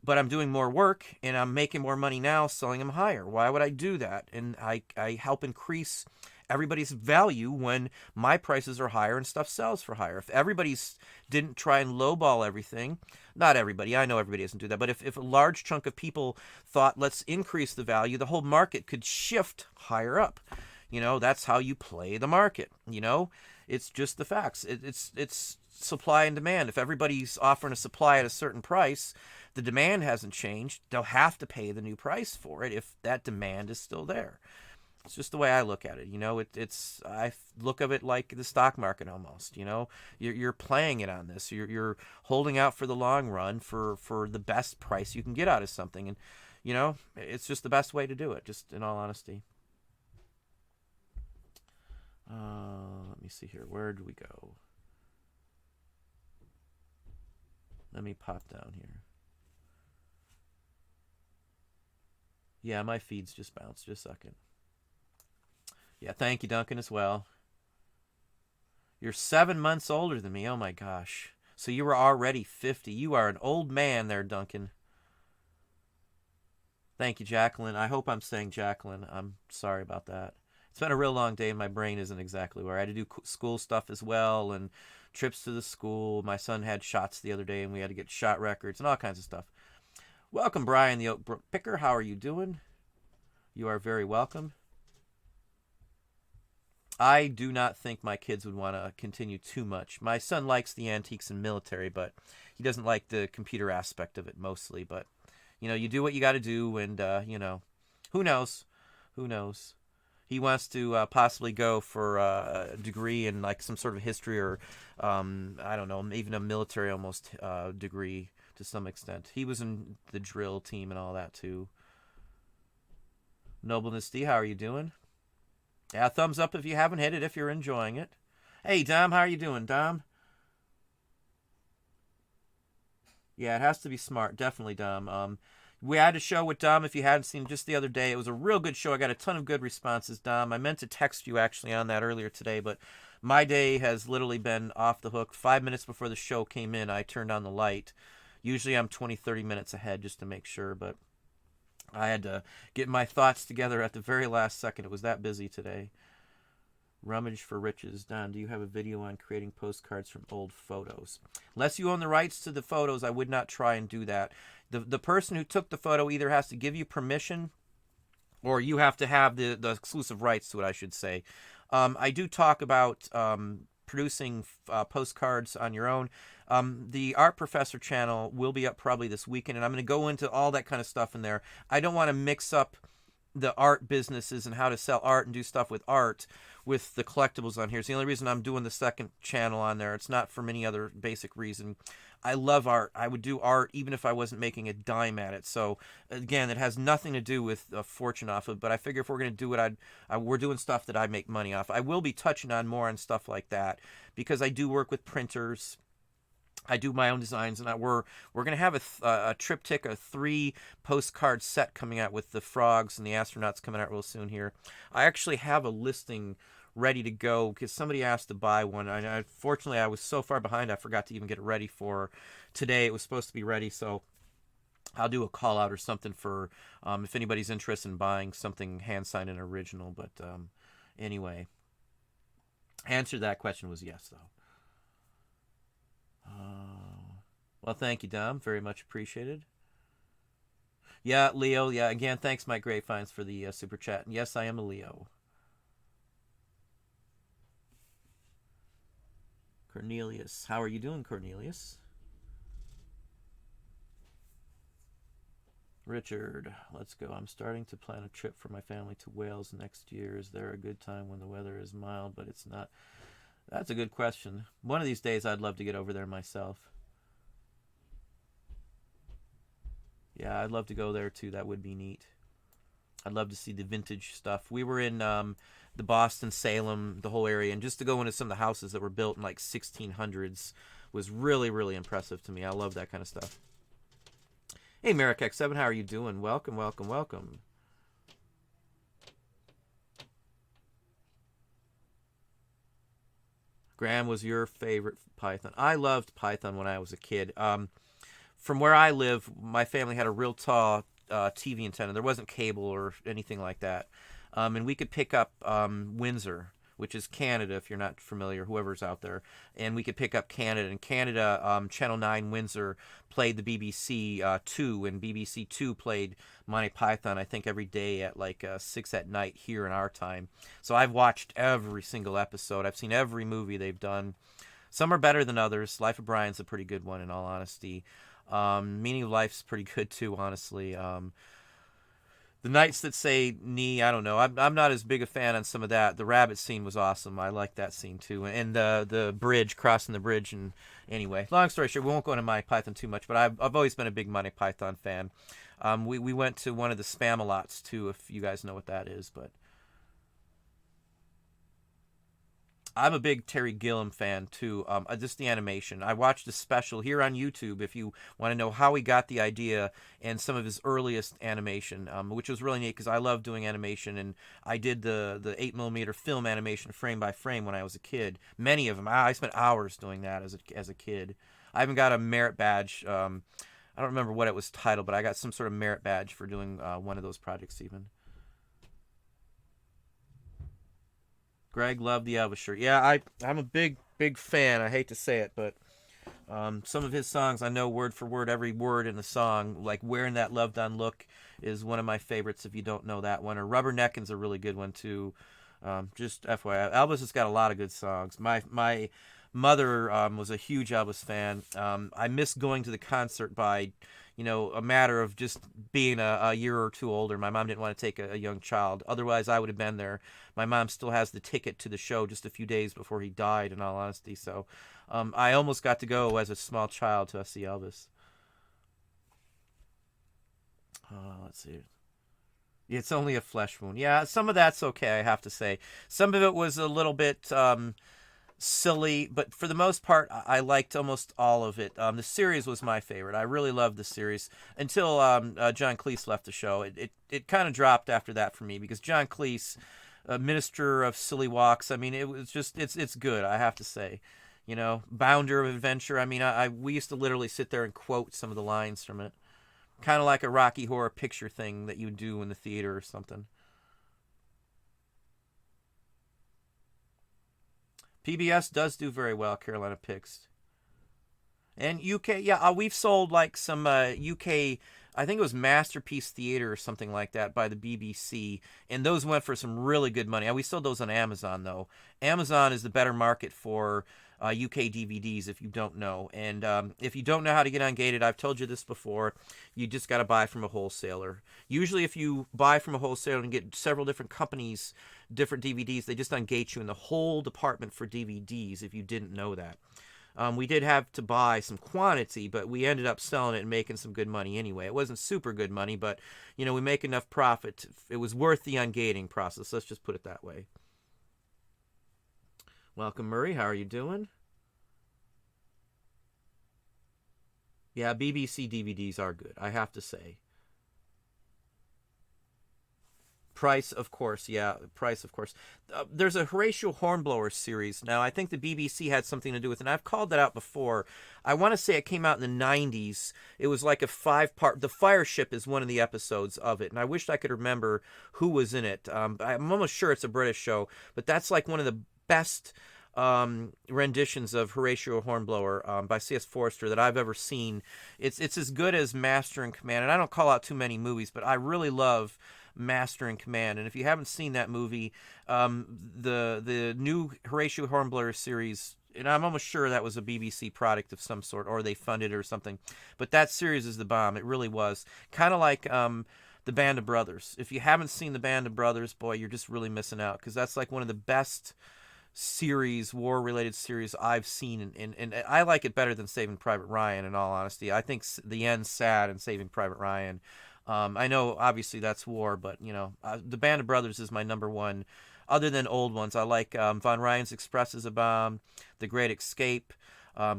but I'm doing more work and I'm making more money now selling them higher. Why would I do that? And I help increase everybody's value when my prices are higher and stuff sells for higher. If everybody's didn't try and lowball everything, not everybody, I know everybody doesn't do that, but if a large chunk of people thought let's increase the value, the whole market could shift higher up. That's how you play the market. It's just the facts. It's supply and demand. If everybody's offering a supply at a certain price, the demand hasn't changed. They'll have to pay the new price for it if that demand is still there. It's just the way I look at it. I look of it like the stock market almost. You're playing it on this. You're holding out for the long run for the best price you can get out of something, and it's just the best way to do it. Just in all honesty. Let me see here. Where do we go? Let me pop down here. Yeah, my feeds just bounced. Just a second. Yeah, thank you, Duncan, as well. You're 7 months older than me. Oh, my gosh. So you were already 50. You are an old man there, Duncan. Thank you, Jacqueline. I hope I'm saying Jacqueline. I'm sorry about that. It's been a real long day and my brain isn't exactly where. I had to do school stuff as well and trips to the school. My son had shots the other day and we had to get shot records and all kinds of stuff. Welcome, Brian the Oak Brook Picker. How are you doing? You are very welcome. I do not think my kids would want to continue too much. My son likes the antiques and military, but he doesn't like the computer aspect of it mostly. But, you do what you got to do, and, who knows? Who knows? He wants to possibly go for a degree in like some sort of history or I don't know, even a military almost degree to some extent. He was in the drill team and all that too. Nobleness D, how are you doing? Yeah, thumbs up if you haven't hit it, if you're enjoying it. Hey, Dom, how are you doing, Dom? Yeah, it has to be smart. Definitely, Dom. We had a show with Dom, if you hadn't seen just the other day. It was a real good show. I got a ton of good responses, Dom. I meant to text you actually on that earlier today, but my day has literally been off the hook. 5 minutes before the show came in, I turned on the light. Usually I'm 20, 30 minutes ahead just to make sure, but I had to get my thoughts together at the very last second. It was that busy today. Rummage for riches. Don, do you have a video on creating postcards from old photos? Unless you own the rights to the photos, I would not try and do that. The person who took the photo either has to give you permission or you have to have the exclusive rights to it, I should say. I do talk about producing postcards on your own. The Art Professor channel will be up probably this weekend, and I'm going to go into all that kind of stuff in there. I don't want to mix up the art businesses and how to sell art and do stuff with art with the collectibles on here. It's the only reason I'm doing the second channel on there. It's not for any other basic reason. I love art. I would do art even if I wasn't making a dime at it. So again, it has nothing to do with a fortune off of, but I figure if we're going to do it, we're doing stuff that I make money off. I will be touching on more on stuff like that because I do work with printers. I do my own designs, and we're going to have a triptych, a 3 postcard set coming out with the frogs and the astronauts coming out real soon here. I actually have a listing ready to go because somebody asked to buy one. Fortunately, I was so far behind I forgot to even get it ready for today. It was supposed to be ready, so I'll do a call out or something for if anybody's interested in buying something hand signed and original. But anyway, answer to that question was yes, though. Well, thank you, Dom. Very much appreciated. Yeah, Leo. Yeah, again, thanks, Mike Grapevines, for the super chat. And yes, I am a Leo. Cornelius. How are you doing, Cornelius? Richard, let's go. I'm starting to plan a trip for my family to Wales next year. Is there a good time when the weather is mild, but it's not? That's a good question. One of these days, I'd love to get over there myself. Yeah, I'd love to go there too. That would be neat. I'd love to see the vintage stuff. We were in the Boston, Salem, the whole area, and just to go into some of the houses that were built in like 1600s was really, really impressive to me. I love that kind of stuff. Hey, Merrick X7, how are you doing? Welcome, welcome, welcome. Graham, was your favorite Python? I loved Python when I was a kid. From where I live, my family had a real tall TV antenna. There wasn't cable or anything like that. And we could pick up Windsor, which is Canada, if you're not familiar, whoever's out there. And we could pick up Canada. And Canada, Channel 9 Windsor played the BBC 2, and BBC 2 played Monty Python, I think, every day at like 6 at night here in our time. So I've watched every single episode. I've seen every movie they've done. Some are better than others. Life of Brian's a pretty good one, in all honesty. Meaning of Life's pretty good too, honestly. The Nights That Say Knee, I don't know. I'm not as big a fan on some of that. The rabbit scene was awesome. I like that scene too, and the bridge, crossing the bridge. And anyway, long story short, we won't go into Monty Python too much, but I've always been a big Monty Python fan. We went to one of the Spam-A-Lots too, if you guys know what that is, but. I'm a big Terry Gilliam fan too. Just the animation. I watched a special here on YouTube if you want to know how he got the idea and some of his earliest animation, which was really neat because I love doing animation, and I did the 8mm film animation frame by frame when I was a kid. Many of them. I spent hours doing that as a kid. I even got a merit badge. I don't remember what it was titled, but I got some sort of merit badge for doing one of those projects even. Greg loved the Elvis shirt. Yeah, I'm a big fan. I hate to say it, but some of his songs, I know word for word, every word in the song. Like Wearing That Loved On Look is one of my favorites if you don't know that one. Or Rubberneckin's a really good one too. Just FYI. Elvis has got a lot of good songs. My mother was a huge Elvis fan. I missed going to the concert by, a matter of just being a year or two older. My mom didn't want to take a young child. Otherwise, I would have been there. My mom still has the ticket to the show just a few days before he died, in all honesty. So I almost got to go as a small child to see Elvis. Let's see. It's only a flesh wound. Yeah, some of that's okay, I have to say. Some of it was a little bit silly, but for the most part, I liked almost all of it. The series was my favorite. I really loved the series until John Cleese left the show. It kind of dropped after that for me because John Cleese, minister of silly walks. I mean, it was just it's good. I have to say, Bounder of Adventure. I mean, we used to literally sit there and quote some of the lines from it, kind of like a Rocky Horror Picture thing that you do in the theater or something. PBS does do very well, Carolina Picks. And UK, yeah, we've sold like some UK, I think it was Masterpiece Theater or something like that by the BBC, and those went for some really good money. We sold those on Amazon, though. Amazon is the better market for UK DVDs, if you don't know. And if you don't know how to get ungated, I've told you this before, you just got to buy from a wholesaler. Usually if you buy from a wholesaler and get several different companies, different DVDs, they just ungate you in the whole department for DVDs if you didn't know that. We did have to buy some quantity, but we ended up selling it and making some good money anyway. It wasn't super good money, but, we make enough profit. It was worth the ungating process. Let's just put it that way. Welcome, Murray. How are you doing? Yeah, BBC DVDs are good, I have to say. Price, of course. Yeah, Price, of course. There's a Horatio Hornblower series. Now, I think the BBC had something to do with it, and I've called that out before. I want to say it came out in the 90s. It was like a 5-part. The Fire Ship is one of the episodes of it, and I wished I could remember who was in it. I'm almost sure it's a British show, but that's like one of the best renditions of Horatio Hornblower by C.S. Forster that I've ever seen. It's as good as Master and Command, and I don't call out too many movies, but I really love Master and Command. And if you haven't seen that movie, the new Horatio Hornblower series, and I'm almost sure that was a BBC product of some sort, or they funded it or something, but that series is the bomb. It really was. Kind of like the Band of Brothers. If you haven't seen the Band of Brothers, boy, you're just really missing out, because that's like one of the best series, war-related series I've seen, and I like it better than Saving Private Ryan, in all honesty. I think the end's sad in Saving Private Ryan. I know, obviously, that's war, but, the Band of Brothers is my number one. Other than old ones, I like Von Ryan's Express is a bomb, The Great Escape,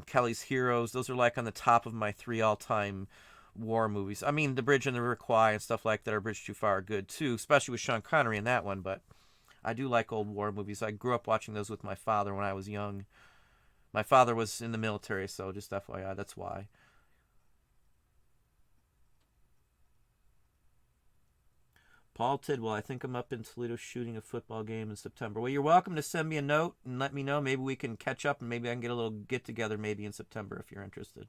Kelly's Heroes. Those are like on the top of my 3 all-time war movies. I mean, The Bridge and the River Kwai and stuff like that, or Bridge Too Far, are good, too, especially with Sean Connery in that one, but I do like old war movies. I grew up watching those with my father when I was young. My father was in the military, so just FYI, that's why. Paul Tidwell, I think I'm up in Toledo shooting a football game in September. Well, you're welcome to send me a note and let me know. Maybe we can catch up, and maybe I can get a little get-together maybe in September if you're interested.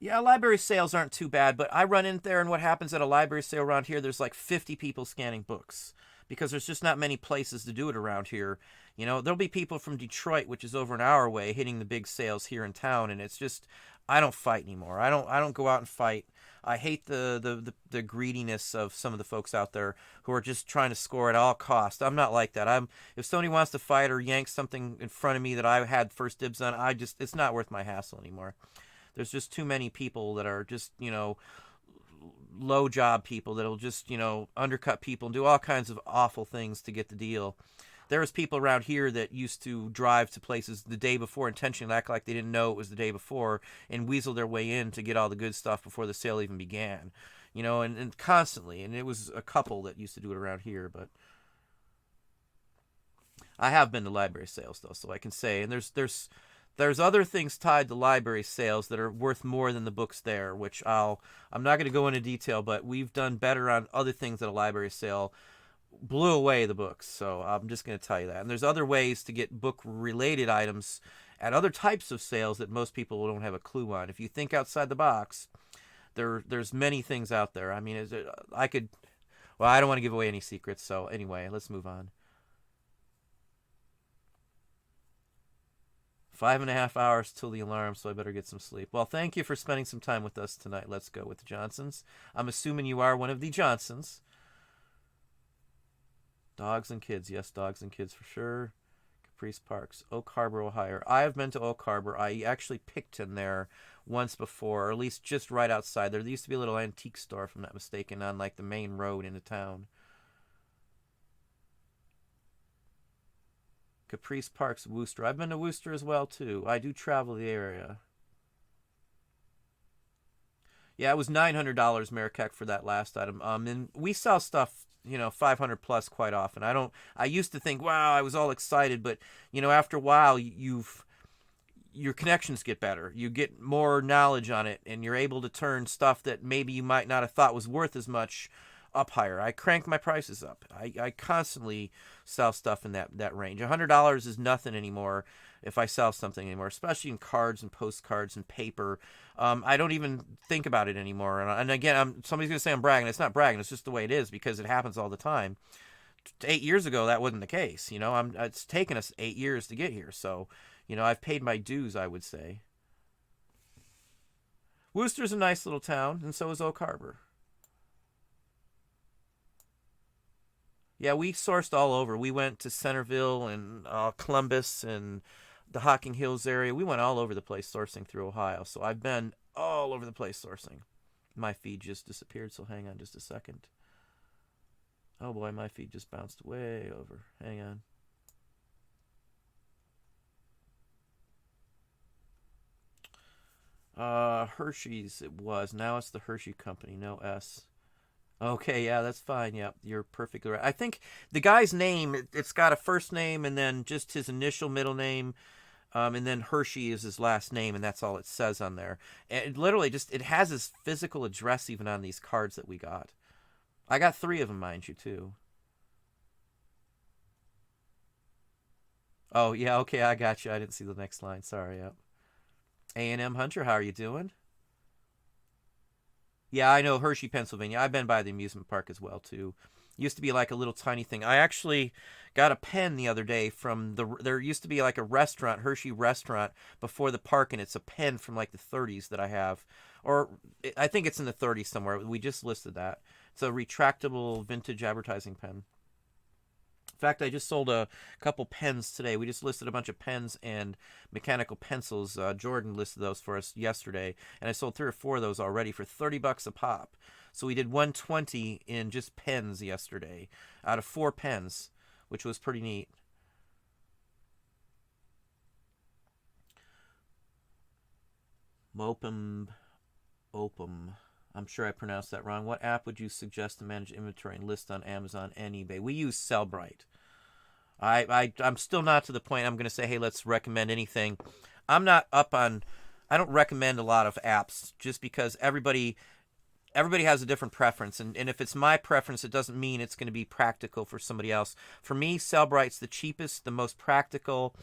Yeah, library sales aren't too bad, but I run in there, and what happens at a library sale around here, there's like 50 people scanning books because there's just not many places to do it around here. There'll be people from Detroit, which is over an hour away, hitting the big sales here in town, and it's just, I don't fight anymore. I don't go out and fight. I hate the greediness of some of the folks out there who are just trying to score at all costs. I'm not like that. If somebody wants to fight or yank something in front of me that I had first dibs on, it's not worth my hassle anymore. There's just too many people that are just, low job people that'll just, undercut people and do all kinds of awful things to get the deal. There was people around here that used to drive to places the day before intentionally, act like they didn't know it was the day before, and weasel their way in to get all the good stuff before the sale even began. And constantly. And it was a couple that used to do it around here, but I have been to library sales, though, so I can say. And there's other things tied to library sales that are worth more than the books there, which I'm not going to go into detail, but we've done better on other things at a library sale. Blew away the books, so I'm just going to tell you that. And there's other ways to get book-related items at other types of sales that most people don't have a clue on. If you think outside the box, there's many things out there. I mean, I don't want to give away any secrets, so anyway, let's move on. 5.5 hours till the alarm, so I better get some sleep. Well, thank you for spending some time with us tonight. Let's go with the Johnsons. I'm assuming you are one of the Johnsons. Dogs and kids. Yes, dogs and kids for sure. Caprice Parks. Oak Harbor, Ohio. I have been to Oak Harbor. I actually picked in there once before, or at least just right outside. There used to be a little antique store, if I'm not mistaken, on like the main road into town. Caprice Parks, Worcester. I've been to Worcester as well, too. I do travel the area. Yeah, it was $900 Marrakech for that last item. And we sell stuff, 500 plus quite often. I used to think, wow, I was all excited, but after a while, your connections get better. You get more knowledge on it, and you're able to turn stuff that maybe you might not have thought was worth as much up higher. I crank my prices up. I constantly sell stuff in that range. $100 is nothing anymore if I sell something anymore, especially in cards and postcards and paper. I don't even think about it anymore. And again, somebody's going to say I'm bragging. It's not bragging. It's just the way it is because it happens all the time. 8 years ago, that wasn't the case. It's taken us 8 years to get here. So, I've paid my dues, I would say. Worcester's a nice little town, and so is Oak Harbor. Yeah, we sourced all over. We went to Centerville and Columbus and the Hocking Hills area. We went all over the place sourcing through Ohio. So I've been all over the place sourcing. My feed just disappeared, so hang on just a second. Oh boy, my feed just bounced way over. Hang on. Hershey's it was. Now it's the Hershey Company, no S. Okay, yeah, that's fine. Yeah, you're perfectly right. I think the guy's name, it's got a first name and then just his initial middle name, and then Hershey is his last name, and that's all it says on there. And it literally it has his physical address even on these cards that we got. I got 3 of them, mind you, too. Oh, yeah, okay, I got you. I didn't see the next line. Sorry, yep. A&M Hunter, how are you doing? Yeah, I know Hershey, Pennsylvania. I've been by the amusement park as well too. Used to be like a little tiny thing. I actually got a pen the other day from there used to be like a restaurant, Hershey restaurant before the park, and it's a pen from like the 30s that I have, or I think it's in the 30s somewhere. We just listed that. It's a retractable vintage advertising pen. In fact, I just sold a couple pens today. We just listed a bunch of pens and mechanical pencils. Jordan listed those for us yesterday, and I sold 3 or 4 of those already for $30 a pop. So we did 120 in just pens yesterday out of 4 pens, which was pretty neat. Mopum, Opum. I'm sure I pronounced that wrong. What app would you suggest to manage inventory and list on Amazon and eBay? We use Sellbrite. I'm still not to the point I'm going to say, hey, let's recommend anything. I'm not up on, I don't recommend a lot of apps just because everybody has a different preference. And if it's my preference, it doesn't mean it's going to be practical for somebody else. For me, Sellbrite's the cheapest, the most practical,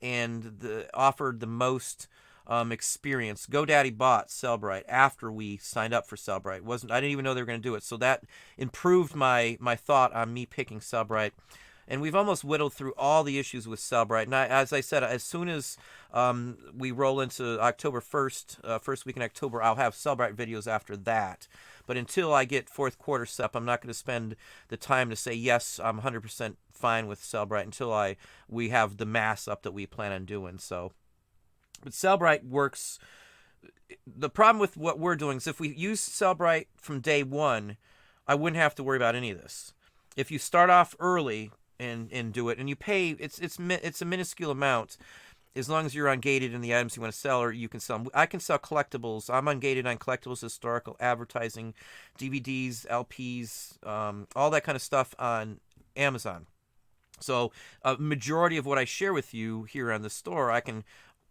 and offered the most experience. GoDaddy bought Sellbrite after we signed up for Sellbrite. I didn't even know they were going to do it. So that improved my thought on me picking Sellbrite. And we've almost whittled through all the issues with Sellbrite. And as I said, as soon as we roll into October 1st, first week in October, I'll have Sellbrite videos after that. But until I get fourth quarter SEP, I'm not going to spend the time to say, yes, I'm 100% fine with Sellbrite until we have the mass up that we plan on doing. So, but Sellbrite works. The problem with what we're doing is if we use Sellbrite from day one, I wouldn't have to worry about any of this. If you start off early and do it, and you pay, it's a minuscule amount, as long as you're ungated in the items you want to sell, or you can sell them. I can sell collectibles. I'm ungated on collectibles, historical, advertising, DVDs, LPs, all that kind of stuff on Amazon. So a majority of what I share with you here on the store, I can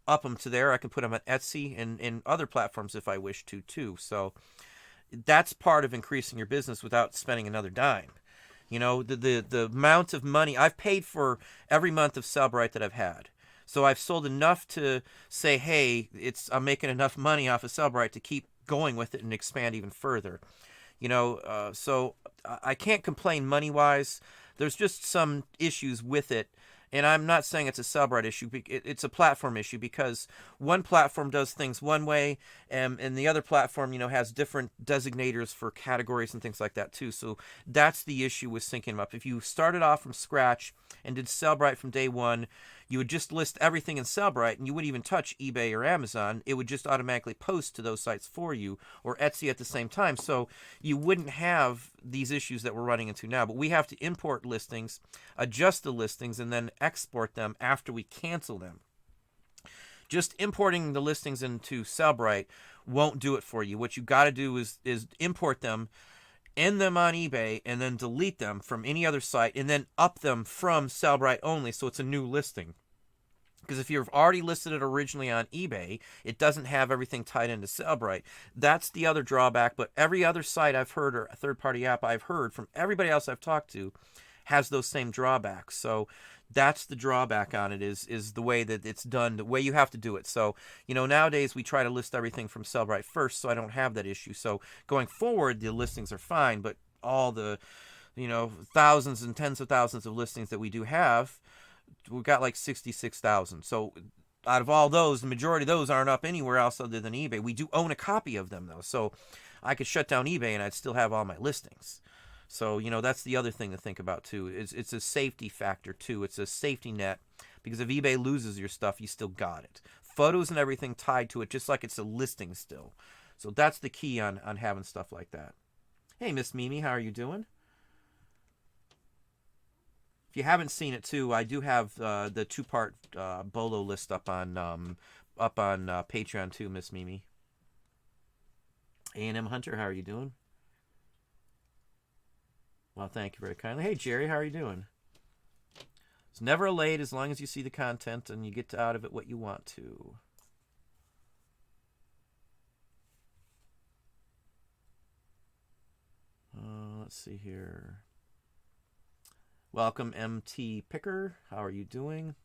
up them to there. I can put them on Etsy and other platforms if I wish to too. So that's part of increasing your business without spending another dime. You know, the amount of money I've paid for every month of Sellbrite that I've had. So I've sold enough to say, hey, I'm making enough money off of Sellbrite to keep going with it and expand even further. You know, so I can't complain money-wise. There's just some issues with it. And I'm not saying it's a Sellbrite issue. It's a platform issue because one platform does things one way, and the other platform, has different designators for categories and things like that too. So that's the issue with syncing them up. If you started off from scratch and did Sellbrite from day one, you would just list everything in Sellbrite, and you wouldn't even touch eBay or Amazon. It would just automatically post to those sites for you, or Etsy at the same time. So you wouldn't have these issues that we're running into now. But we have to import listings, adjust the listings, and then export them after we cancel them. Just importing the listings into Sellbrite won't do it for you. What you got to do is import them, end them on eBay, and then delete them from any other site, and then up them from Sellbrite only, so it's a new listing. Because if you've already listed it originally on eBay, it doesn't have everything tied into Sellbrite. That's the other drawback, but every other site I've heard, or a third-party app I've heard from everybody else I've talked to, has those same drawbacks. So that's the drawback on it, is the way that it's done, the way you have to do it. So, nowadays we try to list everything from Sellbrite first, so I don't have that issue. So going forward, the listings are fine, but all the, thousands and tens of thousands of listings that we do have, we've got like 66,000. So out of all those, the majority of those aren't up anywhere else other than eBay. We do own a copy of them, though. So I could shut down eBay and I'd still have all my listings. So, that's the other thing to think about, too. It's a safety factor, too. It's a safety net, because if eBay loses your stuff, you still got it. Photos and everything tied to it, just like it's a listing still. So that's the key on having stuff like that. Hey, Miss Mimi, how are you doing? If you haven't seen it, too, I do have the two-part Bolo list up on Patreon, too, Miss Mimi. A&M Hunter, how are you doing? Well, thank you very kindly. Hey, Jerry, how are you doing? It's never late as long as you see the content and you get out of it what you want to. Let's see here. Welcome, MT Picker. How are you doing?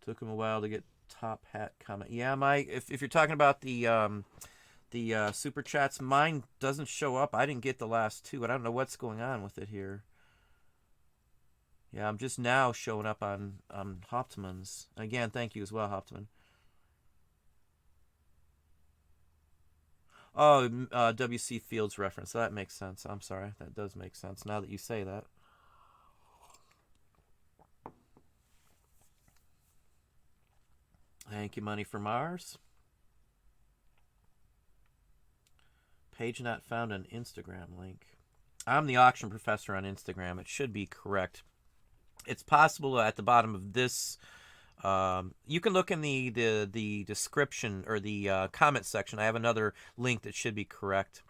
Took him a while to get top hat comment. Yeah, if you're talking about the super chats, mine doesn't show up. I didn't get the last two. I don't know what's going on with it here. Yeah, I'm just now showing up on Hoptman's. Again, thank you as well, Hoptman. Oh, W.C. Fields reference. That makes sense. I'm sorry. That does make sense now that you say that. Thank you, Money for Mars. Page not found on Instagram link. I'm the auction professor on Instagram. It should be correct. It's possible at the bottom of this. You can look in the description or the comment section. I have another link that should be correct.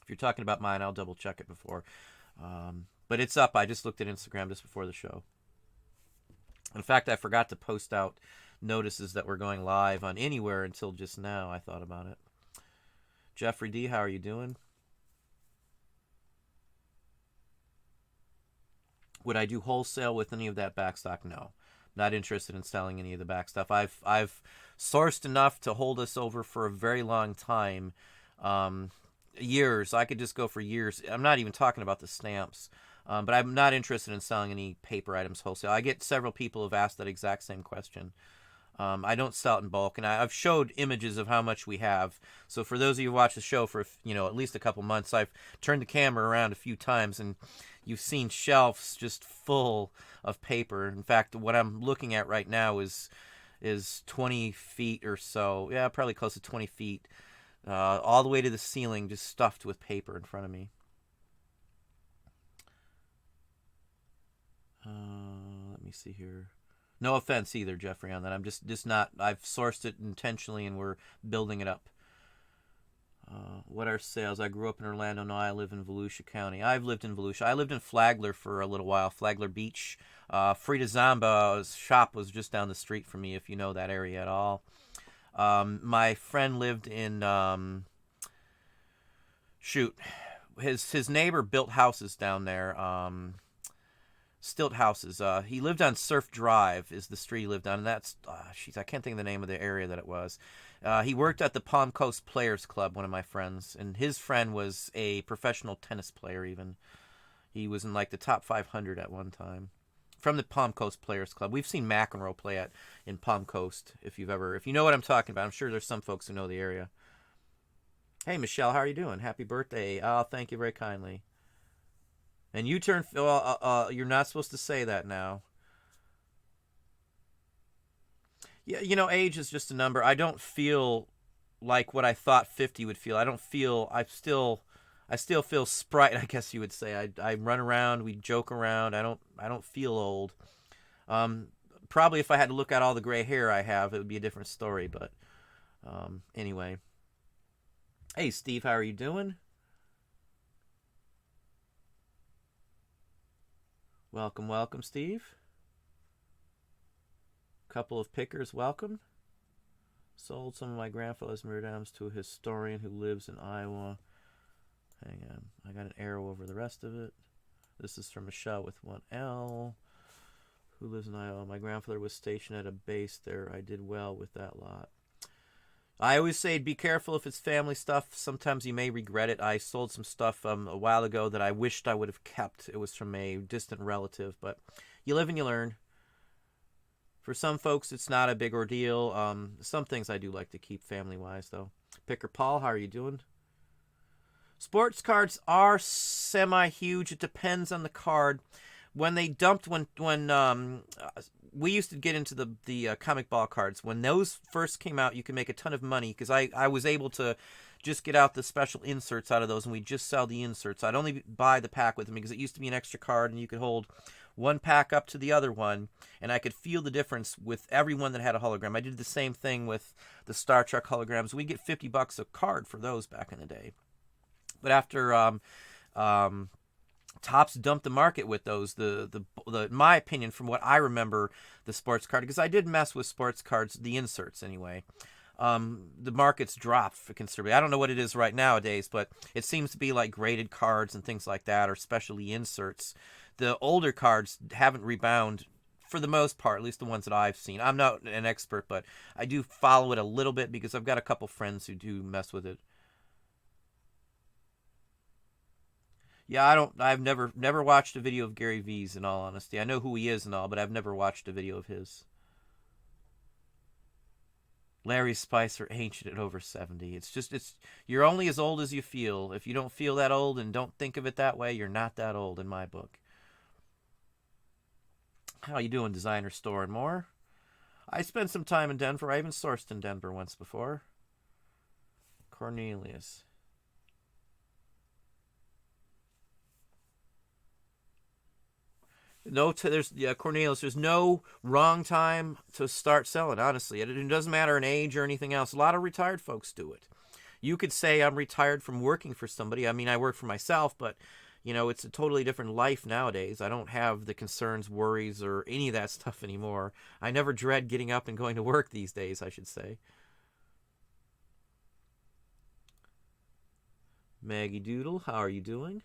If you're talking about mine, I'll double check it before. But it's up. I just looked at Instagram just before the show. In fact, I forgot to post out notices that we're going live on anywhere until just now. I thought about it. Jeffrey D, how are you doing? Would I do wholesale with any of that backstock? No. Not interested in selling any of the back stuff. I've sourced enough to hold us over for a very long time. Years. I could just go for years. I'm not even talking about the stamps. But I'm not interested in selling any paper items wholesale. I get several people who have asked that exact same question. I don't sell it in bulk, and I've showed images of how much we have. So for those of you who watch the show for at least a couple months, I've turned the camera around a few times, and you've seen shelves just full of paper. In fact, what I'm looking at right now is 20 feet or so. Yeah, probably close to 20 feet, all the way to the ceiling, just stuffed with paper in front of me. Let me see here. No offense either, Jeffrey, on that. I'm just not. I've sourced it intentionally, and we're building it up. What are sales? I grew up in Orlando. Now I live in Volusia County. I've lived in Volusia. I lived in Flagler for a little while. Flagler Beach. Frida Zamba's shop was just down the street from me, if you know that area at all. My friend lived in his neighbor built houses down there. Stilt houses. He lived on Surf Drive is the street he lived on, and that's I can't think of the name of the area that it was. He worked at the Palm Coast Players Club, one of my friends, and his friend was a professional tennis player even. He was in like the top 500 at one time. From the Palm Coast Players Club. We've seen McEnroe play in Palm Coast, if you know what I'm talking about. I'm sure there's some folks who know the area. Hey, Michelle, how are you doing? Happy birthday. Oh, thank you very kindly. And you turn, you're not supposed to say that now. Yeah, age is just a number. I don't feel like what I thought 50 would feel. I don't feel, I still feel sprite, I guess you would say. I run around, we joke around. I don't feel old. Probably if I had to look at all the gray hair I have, it would be a different story. But anyway. Hey, Steve, how are you doing? Welcome, welcome, Steve. Couple of pickers, welcome. Sold some of my grandfather's mirror to a historian who lives in Iowa. Hang on, I got an arrow over the rest of it. This is from Michelle with one L, who lives in Iowa. My grandfather was stationed at a base there. I did well with that lot. I always say be careful if it's family stuff. Sometimes you may regret it. I sold some stuff a while ago that I wished I would have kept. It was from a distant relative, but you live and you learn. For some folks, it's not a big ordeal. Some things I do like to keep family-wise, though. Picker Paul, how are you doing? Sports cards are semi-huge. It depends on the card. When they dumped, when we used to get into the comic ball cards. When those first came out, you could make a ton of money because I was able to just get out the special inserts out of those, and we just sell the inserts. I'd only buy the pack with them because it used to be an extra card, and you could hold one pack up to the other one, and I could feel the difference with everyone that had a hologram. I did the same thing with the Star Trek holograms. We'd get $50 a card for those back in the day. But after Topps dumped the market with those, the in my opinion, from what I remember, the sports card, because I did mess with sports cards, the inserts anyway. The market's dropped considerably. I don't know what it is right nowadays, but it seems to be like graded cards and things like that, or specialty inserts. The older cards haven't rebounded for the most part, at least the ones that I've seen. I'm not an expert, but I do follow it a little bit because I've got a couple friends who do mess with it. Yeah, I've never watched a video of Gary V's, in all honesty. I know who he is and all, but I've never watched a video of his. Larry Spicer, ancient at over 70. You're only as old as you feel. If you don't feel that old and don't think of it that way, you're not that old in my book. How you doing, Designer Store and more? I spent some time in Denver. I even sourced in Denver once before. Cornelius. Cornelius, there's no wrong time to start selling, honestly. It doesn't matter an age or anything else. A lot of retired folks do it. You could say I'm retired from working for somebody. I mean, I work for myself, but, it's a totally different life nowadays. I don't have the concerns, worries, or any of that stuff anymore. I never dread getting up and going to work these days, I should say. Maggie Doodle, how are you doing?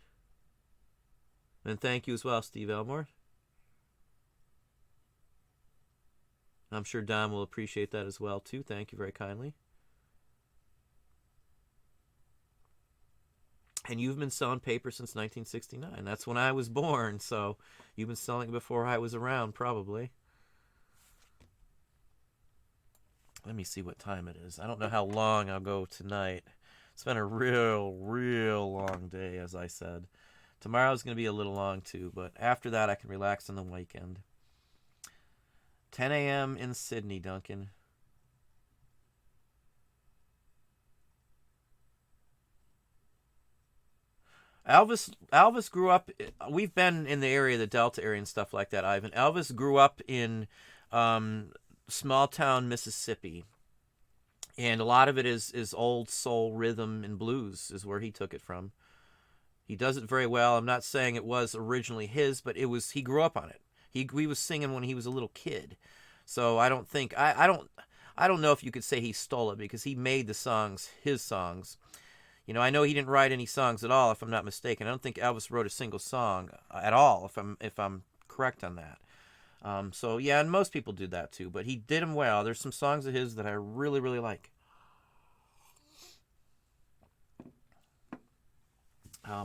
And thank you as well, Steve Elmore. I'm sure Don will appreciate that as well, too. Thank you very kindly. And you've been selling paper since 1969. That's when I was born, so you've been selling it before I was around, probably. Let me see what time it is. I don't know how long I'll go tonight. It's been a real, real long day, as I said. Tomorrow's going to be a little long, too, but after that I can relax on the weekend. 10 a.m. in Sydney, Duncan. Elvis grew up. We've been in the area, the Delta area and stuff like that, Ivan. Elvis grew up in small town Mississippi, and a lot of it is old soul rhythm and blues is where he took it from. He does it very well. I'm not saying it was originally his, but he grew up on it. He was singing when he was a little kid, so I don't think I don't know if you could say he stole it because he made the songs his songs. I know he didn't write any songs at all, if I'm not mistaken. I don't think Elvis wrote a single song at all, if I'm correct on that. So yeah, and most people do that too, but he did them well. There's some songs of his that I really, really like.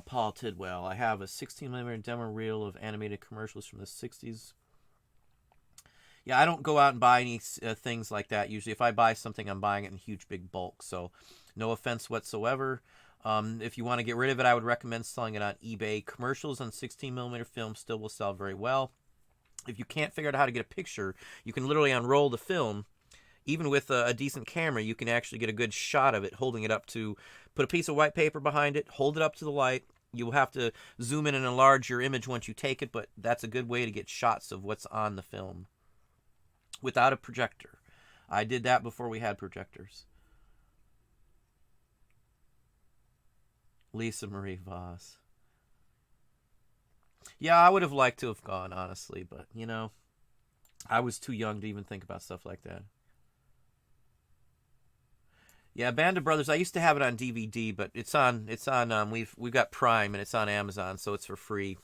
Paul Tidwell. I have a 16mm demo reel of animated commercials from the 60s. Yeah, I don't go out and buy any things like that usually. If I buy something, I'm buying it in huge, big bulk. So, no offense whatsoever. If you want to get rid of it, I would recommend selling it on eBay. Commercials on 16mm film still will sell very well. If you can't figure out how to get a picture, you can literally unroll the film. Even with a decent camera, you can actually get a good shot of it, holding it up to, put a piece of white paper behind it, hold it up to the light. You'll have to zoom in and enlarge your image once you take it, but that's a good way to get shots of what's on the film without a projector. I did that before we had projectors. Lisa Marie Voss. Yeah, I would have liked to have gone, honestly, but, I was too young to even think about stuff like that. Yeah, Band of Brothers. I used to have it on DVD, but we've got Prime and it's on Amazon, so it's for free.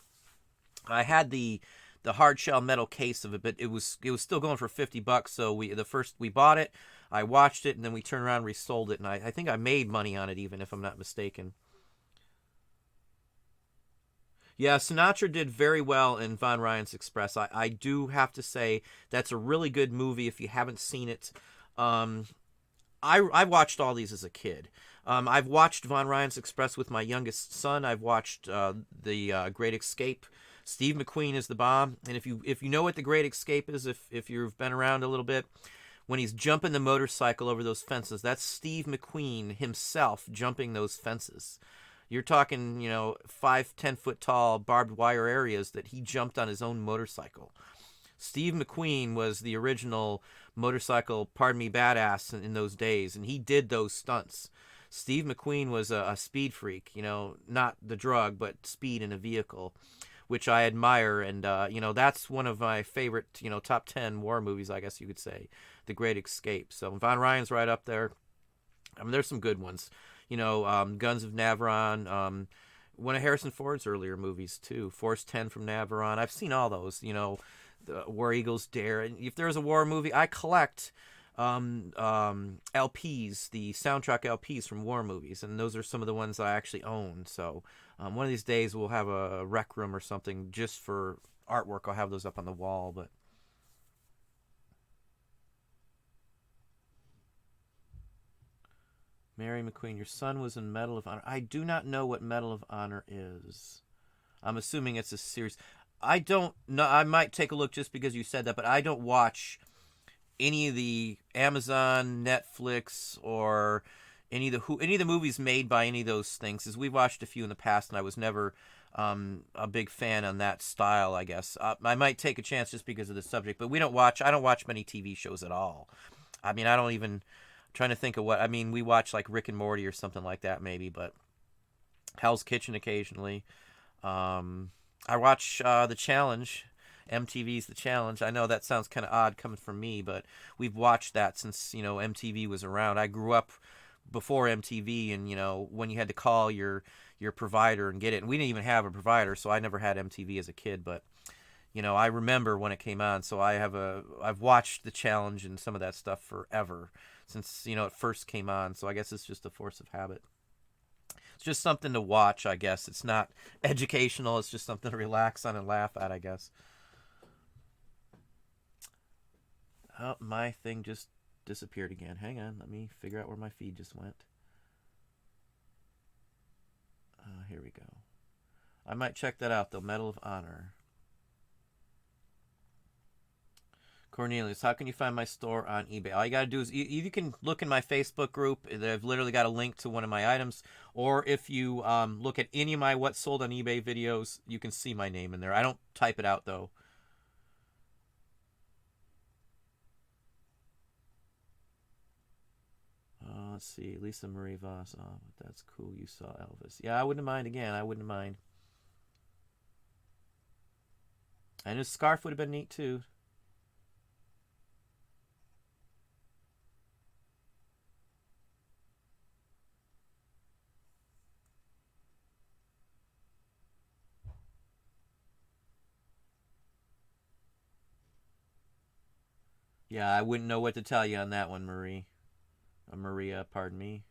I had the hard shell metal case of it, but it was still going for $50. So we bought it, I watched it, and then we turned around and resold it, and I think I made money on it, even if I'm not mistaken. Yeah, Sinatra did very well in Von Ryan's Express. I do have to say that's a really good movie if you haven't seen it. Um, I watched all these as a kid. I've watched Von Ryan's Express with my youngest son. I've watched the Great Escape. Steve McQueen is the bomb, and if you know what the Great Escape is, if you've been around a little bit, when he's jumping the motorcycle over those fences, that's Steve McQueen himself jumping those fences. You're talking, 5, 10 foot tall barbed wire areas that he jumped on his own motorcycle. Steve McQueen was the original motorcycle, pardon me, badass in those days, and he did those stunts. Steve McQueen was a speed freak, not the drug, but speed in a vehicle, which I admire. And, that's one of my favorite, top 10 war movies, I guess you could say, The Great Escape. So Von Ryan's right up there. I mean, there's some good ones. Guns of Navarone, one of Harrison Ford's earlier movies, too. Force 10 from Navarone. I've seen all those, the War Eagles Dare. And if there's a war movie, I collect LPs, the soundtrack LPs from war movies, and those are some of the ones that I actually own. So one of these days we'll have a rec room or something just for artwork. I'll have those up on the wall. But Mary McQueen, your son was in Medal of Honor. I do not know what Medal of Honor is. I'm assuming it's a series. I don't know. I might take a look just because you said that, but I don't watch any of the Amazon, Netflix, or any of the movies made by any of those things. As we've watched a few in the past, and I was never a big fan on that style. I guess I might take a chance just because of the subject, but we don't watch. I don't watch many TV shows at all. I mean, I don't even. I'm trying to think of what. I mean, we watch like Rick and Morty or something like that, maybe, but Hell's Kitchen occasionally. I watch The Challenge. MTV's The Challenge. I know that sounds kind of odd coming from me, but we've watched that since, MTV was around. I grew up before MTV, and, when you had to call your provider and get it. And we didn't even have a provider, so I never had MTV as a kid, but, I remember when it came on, so I've watched The Challenge and some of that stuff forever since, it first came on, so I guess it's just a force of habit. It's just something to watch, I guess. It's not educational. It's just something to relax on and laugh at, I guess. Oh, my thing just disappeared again. Hang on. Let me figure out where my feed just went. Here we go. I might check that out, though. Medal of Honor. Cornelius, how can you find my store on eBay? All you got to do is you can look in my Facebook group. I've literally got a link to one of my items. Or if you look at any of my What's Sold on eBay videos, you can see my name in there. I don't type it out, though. Let's see. Lisa Marie Voss. Oh, that's cool. You saw Elvis. Yeah, I wouldn't mind again. I wouldn't mind. And his scarf would have been neat, too. Yeah, I wouldn't know what to tell you on that one, Marie. Maria, pardon me.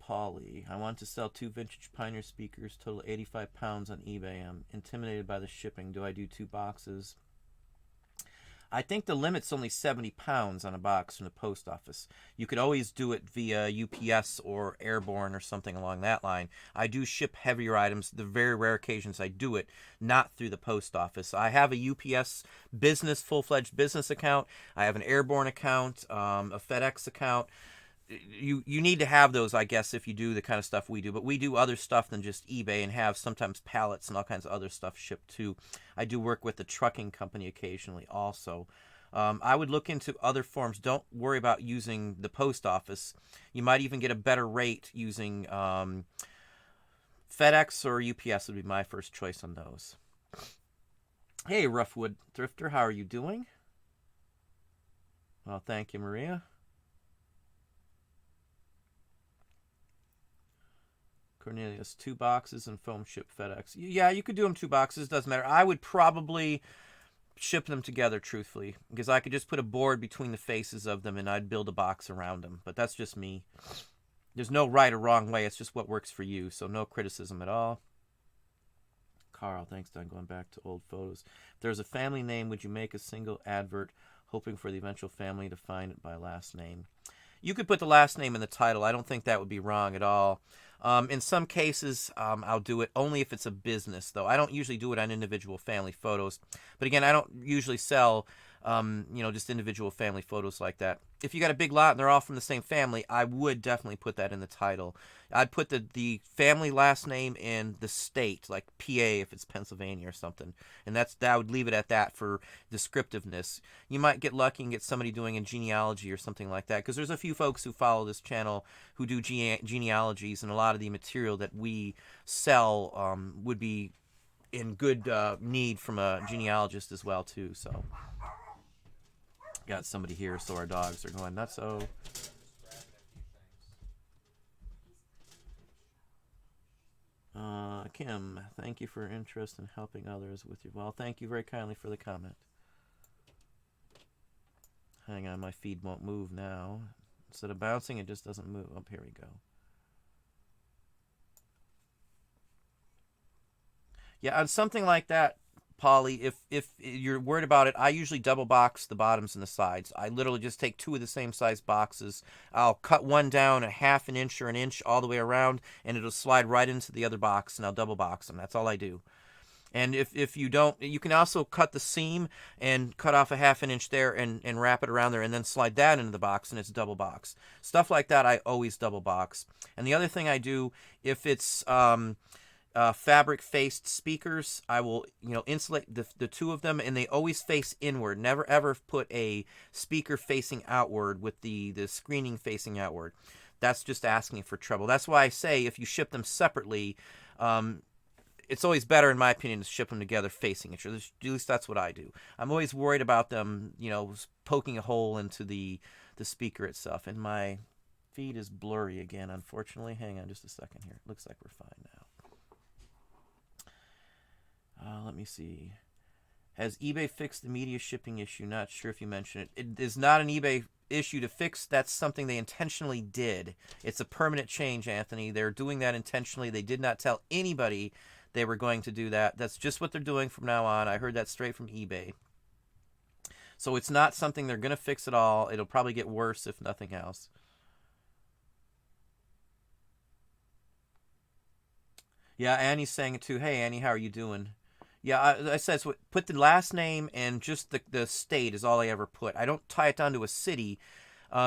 Polly, I want to sell 2 vintage Pioneer speakers, total 85 pounds on eBay. I'm intimidated by the shipping. Do I do 2 boxes? I think the limit's only 70 pounds on a box from the post office. You could always do it via UPS or airborne or something along that line. I do ship heavier items. The very rare occasions I do it, not through the post office. I have a UPS business, full-fledged business account. I have an airborne account, a FedEx account. You need to have those, I guess, if you do the kind of stuff we do. But we do other stuff than just eBay and have sometimes pallets and all kinds of other stuff shipped too. I do work with the trucking company occasionally also. I would look into other forms. Don't worry about using the post office. You might even get a better rate using FedEx or UPS would be my first choice on those. Hey, Roughwood Thrifter, how are you doing? Well, thank you, Maria. Cornelius, 2 boxes and foam ship FedEx. Yeah, you could do them 2 boxes. Doesn't matter. I would probably ship them together, truthfully, because I could just put a board between the faces of them and I'd build a box around them. But that's just me. There's no right or wrong way. It's just what works for you. So no criticism at all. Carl, thanks, Don. Going back to old photos. If there's a family name, would you make a single advert hoping for the eventual family to find it by last name? You could put the last name in the title. I don't think that would be wrong at all. In some cases, I'll do it only if it's a business, though. I don't usually do it on individual family photos. But again, I don't usually sell, just individual family photos like that. If you got a big lot and they're all from the same family, I would definitely put that in the title. I'd put the family last name and the state, like PA if it's Pennsylvania or something. And that would leave it at that for descriptiveness. You might get lucky and get somebody doing a genealogy or something like that, because there's a few folks who follow this channel who do genealogies, and a lot of the material that we sell would be in good need from a genealogist as well too. So got somebody here, so our dogs are going nuts. So Kim, thank you for your interest in helping others with your... Well, thank you very kindly for the comment. Hang on, my feed won't move now. Instead of bouncing, it just doesn't move. Oh, here we go. Yeah, on something like that, Polly, if you're worried about it, I usually double box the bottoms and the sides. I literally just take 2 of the same size boxes. I'll cut one down a half an inch or an inch all the way around, and it'll slide right into the other box, and I'll double box them. That's all I do. And if you don't, you can also cut the seam and cut off a half an inch there and wrap it around there and then slide that into the box, and it's double box. Stuff like that, I always double box. And the other thing I do, if it's fabric faced speakers, I will insulate the 2 of them, and they always face inward. Never ever put a speaker facing outward with the screening facing outward. That's just asking for trouble. That's why I say if you ship them separately, it's always better, in my opinion, to ship them together facing each other. At least that's what I do. I'm always worried about them, poking a hole into the speaker itself. And my feed is blurry again, unfortunately. Hang on just a second here. It looks like we're fine now. Let me see. Has eBay fixed the media shipping issue? Not sure if you mentioned it. It is not an eBay issue to fix. That's something they intentionally did. It's a permanent change, Anthony. They're doing that intentionally. They did not tell anybody they were going to do that. That's just what they're doing from now on. I heard that straight from eBay. So it's not something they're going to fix at all. It'll probably get worse if nothing else. Yeah, Annie's saying it too. Hey, Annie, how are you doing? Yeah, I said, so put the last name and just the state is all I ever put. I don't tie it down to a city.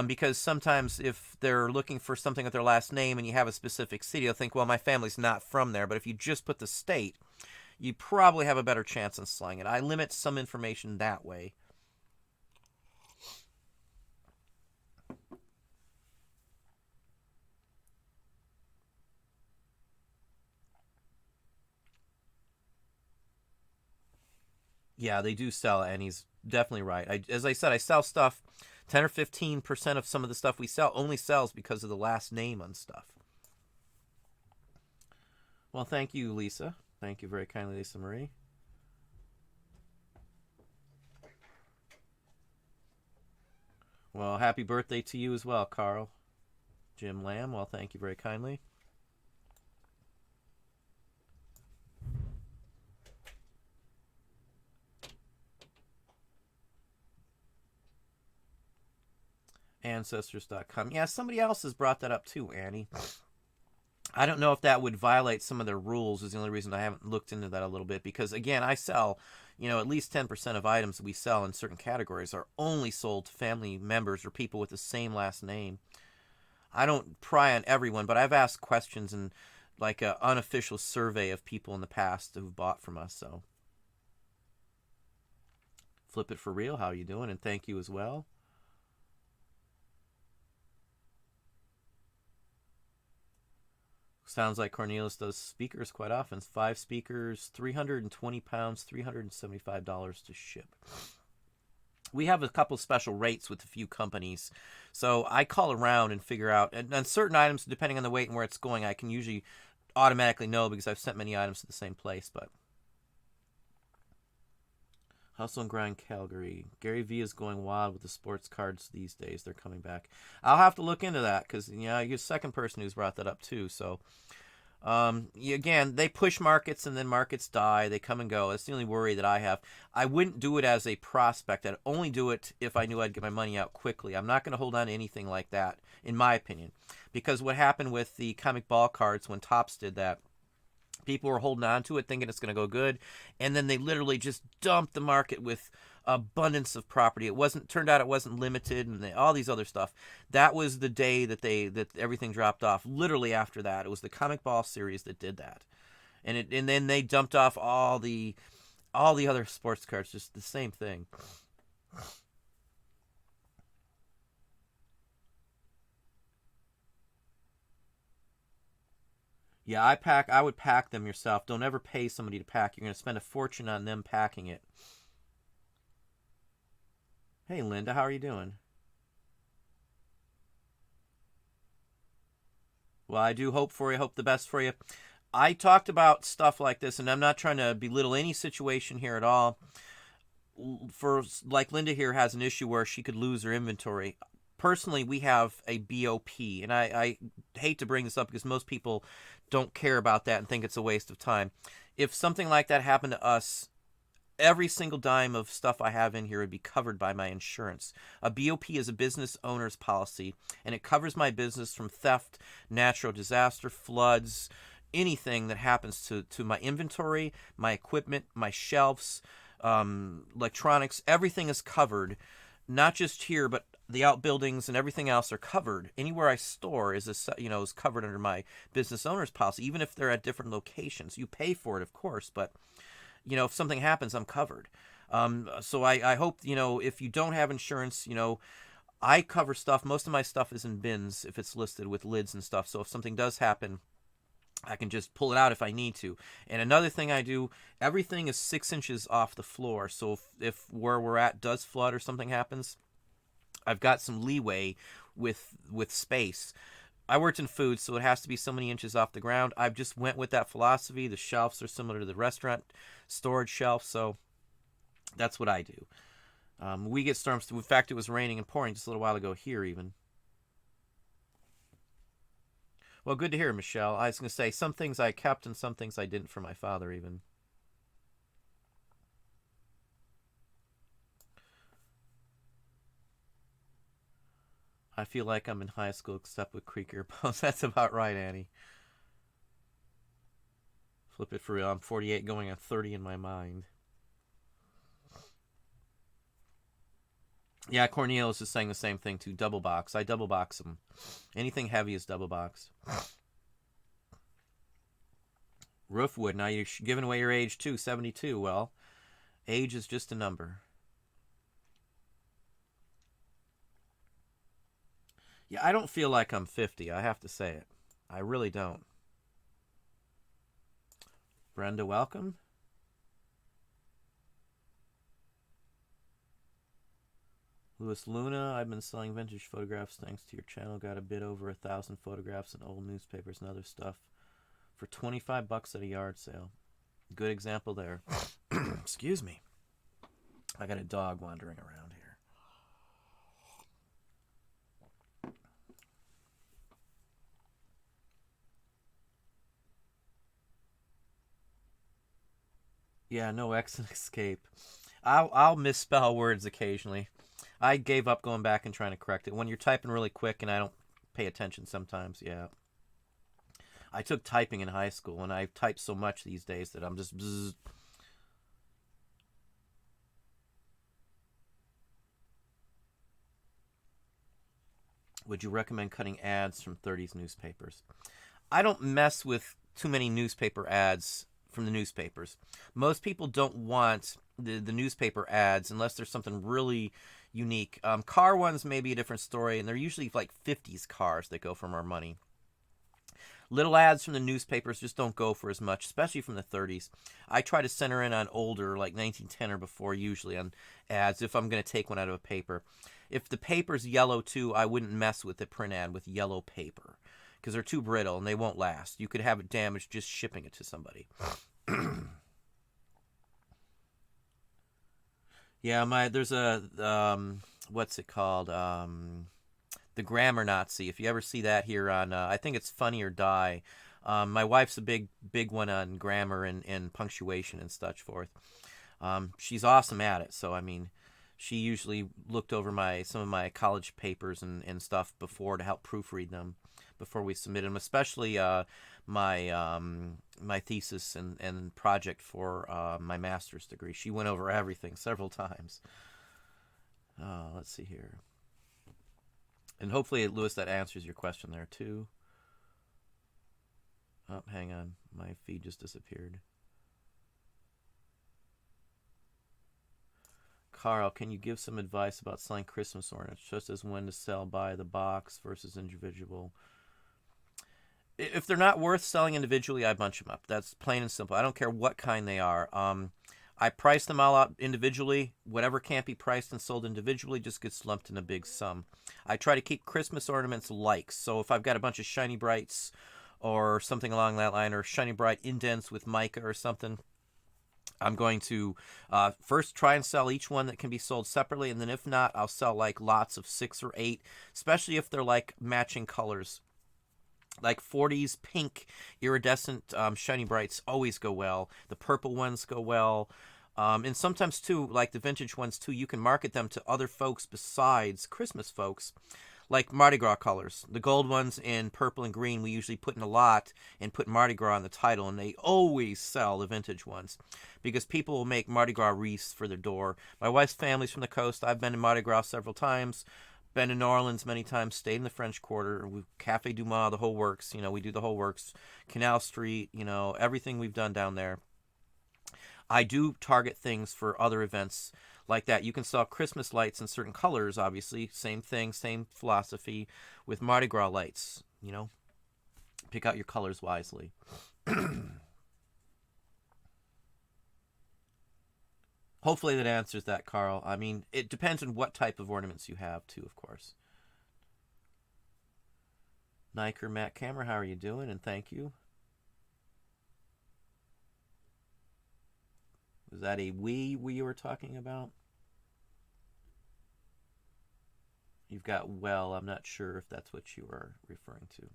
Because sometimes if they're looking for something with their last name and you have a specific city, they'll think, well, my family's not from there. But if you just put the state, you probably have a better chance in selling it. I limit some information that way. Yeah, they do sell it, and he's definitely right. As I said, I sell stuff. 10 or 15% of some of the stuff we sell only sells because of the last name on stuff. Well, thank you, Lisa. Thank you very kindly, Lisa Marie. Well, happy birthday to you as well, Carl. Jim Lamb, well, thank you very kindly. Ancestors.com. Yeah, somebody else has brought that up too, Annie. I don't know if that would violate some of their rules is the only reason I haven't looked into that a little bit. Because, again, I sell, at least 10% of items that we sell in certain categories are only sold to family members or people with the same last name. I don't pry on everyone, but I've asked questions and like an unofficial survey of people in the past who've bought from us. So, Flip It For Real, how are you doing? And thank you as well. Sounds like Cornelius does speakers quite often. 5 speakers, 320 pounds, $375 to ship. We have a couple special rates with a few companies. So I call around and figure out, and on certain items, depending on the weight and where it's going, I can usually automatically know because I've sent many items to the same place. But Hustle and Grind Calgary. Gary Vee is going wild with the sports cards these days. They're coming back. I'll have to look into that because, you're the second person who's brought that up too. So, again, they push markets and then markets die. They come and go. That's the only worry that I have. I wouldn't do it as a prospect. I'd only do it if I knew I'd get my money out quickly. I'm not going to hold on to anything like that, in my opinion. Because what happened with the comic ball cards when Topps did that, people were holding on to it thinking it's going to go good, and then they literally just dumped the market with abundance of property. Turned out it wasn't limited, and all these other stuff. That was the day that everything dropped off. Literally after that, it was the comic ball series that did that, and then they dumped off all the other sports cards. Just the same thing. Yeah, I would pack them yourself. Don't ever pay somebody to pack. You're going to spend a fortune on them packing it. Hey, Linda, how are you doing? Well, I do hope for you. Hope the best for you. I talked about stuff like this, and I'm not trying to belittle any situation here at all. For like Linda here has an issue where she could lose her inventory. Personally, we have a BOP, and I hate to bring this up because most people don't care about that and think it's a waste of time. If something like that happened to us, every single dime of stuff I have in here would be covered by my insurance. A BOP is a business owner's policy, and it covers my business from theft, natural disaster, floods, anything that happens to my inventory, my equipment, my shelves, electronics. Everything is covered, not just here, but the outbuildings and everything else are covered. Anywhere I store is covered under my business owner's policy, even if they're at different locations. You pay for it, of course, but if something happens, I'm covered. So I hope, if you don't have insurance, I cover stuff. Most of my stuff is in bins if it's listed with lids and stuff. So if something does happen, I can just pull it out if I need to. And another thing I do, everything is 6 inches off the floor. So if where we're at does flood or something happens, I've got some leeway with space. I worked in food, so it has to be so many inches off the ground. I've just went with that philosophy. The shelves are similar to the restaurant storage shelf, so that's what I do. We get storms. In fact, it was raining and pouring just a little while ago here even. Well, good to hear, Michelle. I was going to say, some things I kept and some things I didn't for my father even. I feel like I'm in high school except with creaky bones. That's about right, Annie. Flip it for real. I'm 48 going on 30 in my mind. Yeah, Cornelius is saying the same thing too. Double box. I double box them. Anything heavy is double boxed. Roofwood. Now you're giving away your age too. 72. Well, age is just a number. Yeah, I don't feel like I'm 50. I have to say it. I really don't. Brenda, welcome. Louis Luna, I've been selling vintage photographs thanks to your channel. Got a bit over 1,000 photographs and old newspapers and other stuff for $25 at a yard sale. Good example there. Excuse me. I got a dog wandering around here. Yeah, no exit escape. I'll misspell words occasionally. I gave up going back and trying to correct it. When you're typing really quick and I don't pay attention sometimes, yeah. I took typing in high school and I type so much these days that I'm just bzz. Would you recommend cutting ads from 30s newspapers? I don't mess with too many newspaper ads from the newspapers. Most people don't want the newspaper ads unless there's something really unique. Car ones may be a different story, and they're usually like 50s cars that go for more money. Little ads from the newspapers just don't go for as much, especially from the 30s. I try to center in on older, like 1910 or before, usually on ads, if I'm going to take one out of a paper. If the paper's yellow too, I wouldn't mess with the print ad with yellow paper because they're too brittle and they won't last. You could have it damaged just shipping it to somebody. Yeah, there's a what's it called? The Grammar Nazi. If you ever see that here on, I think it's Funny or Die. My wife's a big one on grammar and punctuation and such forth. She's awesome at it. So I mean, she usually looked over some of my college papers and stuff before to help proofread them before we submitted them, especially my thesis and project for my master's degree. She went over everything several times. Let's see here. And hopefully, Lewis, that answers your question there, too. Oh, hang on. My feed just disappeared. Carl, can you give some advice about selling Christmas ornaments, just as when to sell by the box versus individual? If they're not worth selling individually, I bunch them up. That's plain and simple. I don't care what kind they are. I price them all out individually. Whatever can't be priced and sold individually just gets lumped in a big sum. I try to keep Christmas ornaments likes. So if I've got a bunch of Shiny Brights or something along that line, or Shiny Bright indents with mica or something, I'm going to first try and sell each one that can be sold separately, and then if not, I'll sell like lots of 6 or 8, especially if they're like matching colors. Like 40s pink iridescent Shiny Brights always go well. The purple ones go well. And sometimes, too, like the vintage ones, too, you can market them to other folks besides Christmas folks, like Mardi Gras colors. The gold ones in purple and green we usually put in a lot and put Mardi Gras on the title, and they always sell the vintage ones because people will make Mardi Gras wreaths for their door. My wife's family's from the coast. I've been to Mardi Gras several times. Been to New Orleans many times, stayed in the French Quarter, Cafe Du Mas, the whole works. We do the whole works. Canal Street, everything we've done down there. I do target things for other events like that. You can sell Christmas lights in certain colors, obviously. Same thing, same philosophy with Mardi Gras lights. Pick out your colors wisely. Hopefully that answers that, Carl. I mean, it depends on what type of ornaments you have, too, of course. Niker Matt Camera, how are you doing? And thank you. Was that a we were talking about? You've got well. I'm not sure if that's what you are referring to.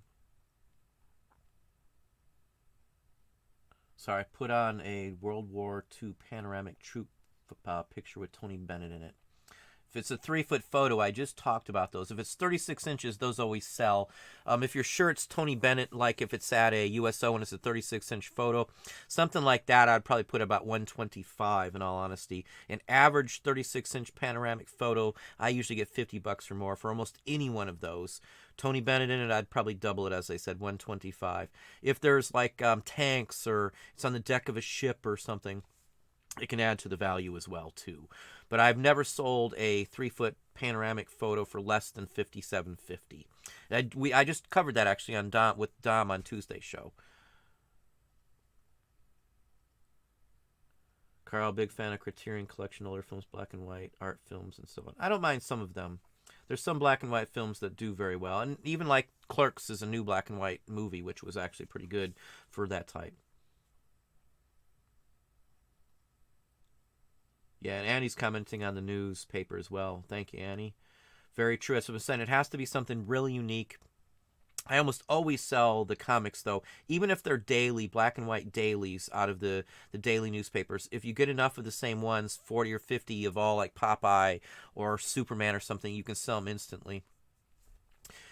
Sorry, I put on a World War II panoramic troop picture with Tony Bennett in it. If it's a 3-foot photo, I just talked about those. If it's 36 inches, those always sell. If you're sure it's Tony Bennett, like if it's at a USO and it's a 36-inch photo, something like that, I'd probably put about 125 in all honesty. An average 36-inch panoramic photo, I usually get $50 or more for almost any one of those. Tony Bennett in it, I'd probably double it, as I said, 125. If there's like tanks or it's on the deck of a ship or something, it can add to the value as well, too. But I've never sold a 3-foot panoramic photo for less than $57.50. I just covered that actually on with Dom on Tuesday's show. Carl, big fan of Criterion Collection, older films, black and white, art films, and so on. I don't mind some of them. There's some black and white films that do very well. And even like Clerks is a new black and white movie, which was actually pretty good for that type. Yeah, and Annie's commenting on the newspaper as well. Thank you, Annie. Very true. As I was saying, it has to be something really unique. I almost always sell the comics, though, even if they're daily, black and white dailies out of the daily newspapers. If you get enough of the same ones, 40 or 50 of all, like Popeye or Superman or something, you can sell them instantly.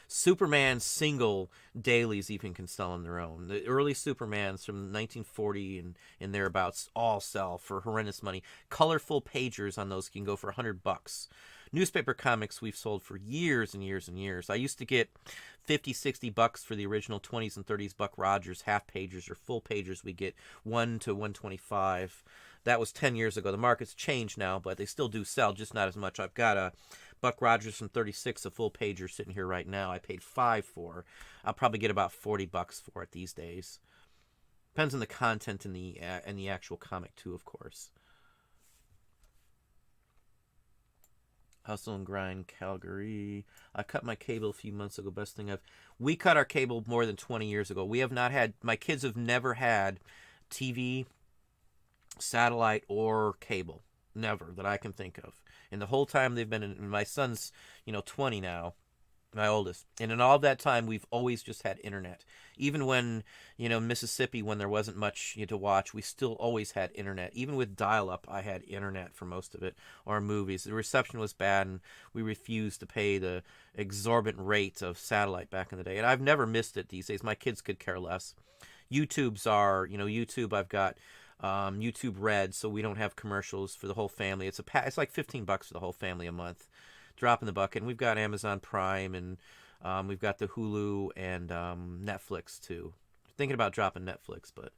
Superman single dailies even can sell on their own. The early Supermans from 1940 and thereabouts all sell for horrendous money. Colorful pagers on those can go for $100. Newspaper comics we've sold for years and years and years. I used to get 50, $60 for the original 20s and 30s Buck Rogers half pagers or full pagers. We get 1 to 125. That was 10 years ago. The market's changed now, but they still do sell, just not as much. I've got a Buck Rogers from 36, a full pager sitting here right now. I paid $5 for. I'll probably get about $40 for it these days. Depends on the content and the actual comic too, of course. Hustle and grind, Calgary. I cut my cable a few months ago. Best thing we cut our cable more than 20 years ago. We have not had. My kids have never had TV, satellite, or cable. Never that I can think of. And the whole time they've been in, my son's, 20 now, my oldest. And in all of that time, we've always just had internet. Even when, Mississippi, when there wasn't much to watch, we still always had internet. Even with dial-up, I had internet for most of it, or movies. The reception was bad, and we refused to pay the exorbitant rate of satellite back in the day. And I've never missed it these days. My kids could care less. YouTube, I've got YouTube Red, so we don't have commercials for the whole family. It's like $15 for the whole family a month. Drop in the bucket. And we've got Amazon Prime, and we've got the Hulu and Netflix too. Thinking about dropping Netflix, but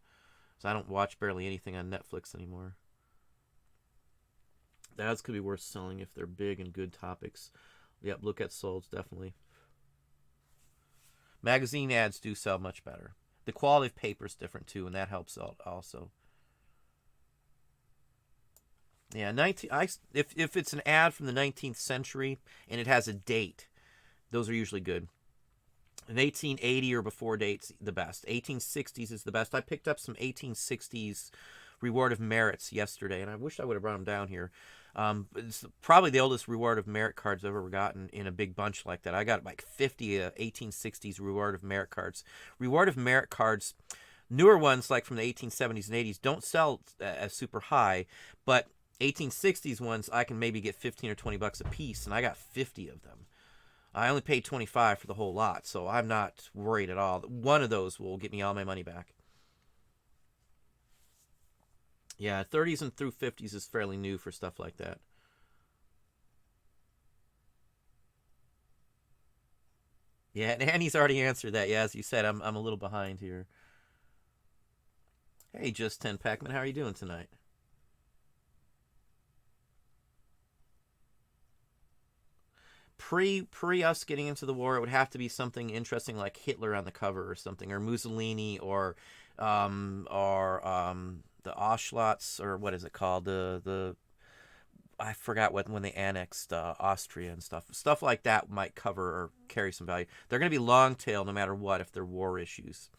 I don't watch barely anything on Netflix anymore. The ads could be worth selling if they're big and good topics. Yep, look at solds, definitely. Magazine ads do sell much better. The quality of paper is different too, and that helps out also. Yeah, if it's an ad from the 19th century and it has a date, those are usually good. An 1880 or before date's the best. 1860s is the best. I picked up some 1860s Reward of Merits yesterday, and I wish I would have brought them down here. It's probably the oldest Reward of Merit cards I've ever gotten in a big bunch like that. I got like 50 1860s Reward of Merit cards. Reward of Merit cards, newer ones like from the 1870s and 80s, don't sell as super high, but 1860s ones I can maybe get 15 or 20 bucks a piece, and I got 50 of them. I only paid 25 for the whole lot, so I'm not worried at all. One of those will get me all my money back. Yeah, 30s and through 50s is fairly new for stuff like that. Yeah, and Annie's already answered that. Yeah, as you said, I'm a little behind here. Hey, just 10 Pac-Man, how are you doing tonight? Pre us getting into the war, it would have to be something interesting like Hitler on the cover or something, or Mussolini, or the Auschwitz, or what is it called? The I forgot when they annexed Austria and stuff like that might cover or carry some value. They're going to be long tail no matter what if they're war issues.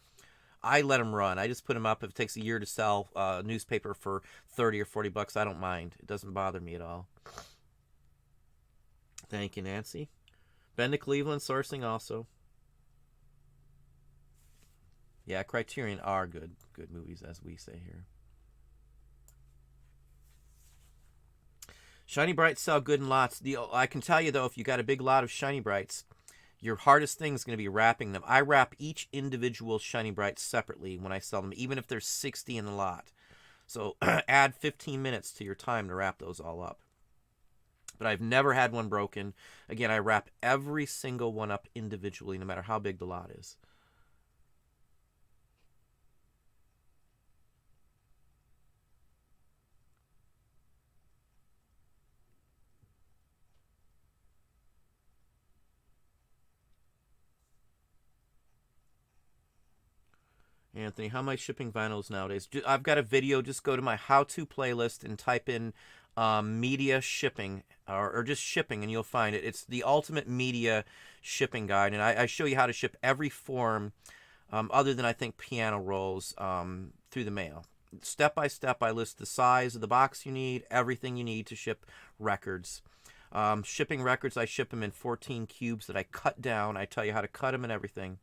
I let them run. I just put them up. If it takes a year to sell a newspaper for 30 or 40 bucks, I don't mind. It doesn't bother me at all. Thank you, Nancy. Ben to Cleveland sourcing also. Yeah, Criterion are good movies, as we say here. Shiny Brights sell good in lots. I can tell you, though, if you got a big lot of Shiny Brights, your hardest thing is going to be wrapping them. I wrap each individual Shiny Bright separately when I sell them, even if there's 60 in the lot. So add 15 minutes to your time to wrap those all up. But I've never had one broken. Again, I wrap every single one up individually, no matter how big the lot is. Anthony, how am I shipping vinyls nowadays? I've got a video. Just go to my how-to playlist and type in media shipping or just shipping, and you'll find it. It's the ultimate media shipping guide, and I show you how to ship every form other than, I think, piano rolls through the mail. Step by step, I list the size of the box you need, everything you need to ship records. Shipping records, I ship them in 14 cubes that I cut down. I tell you how to cut them and everything.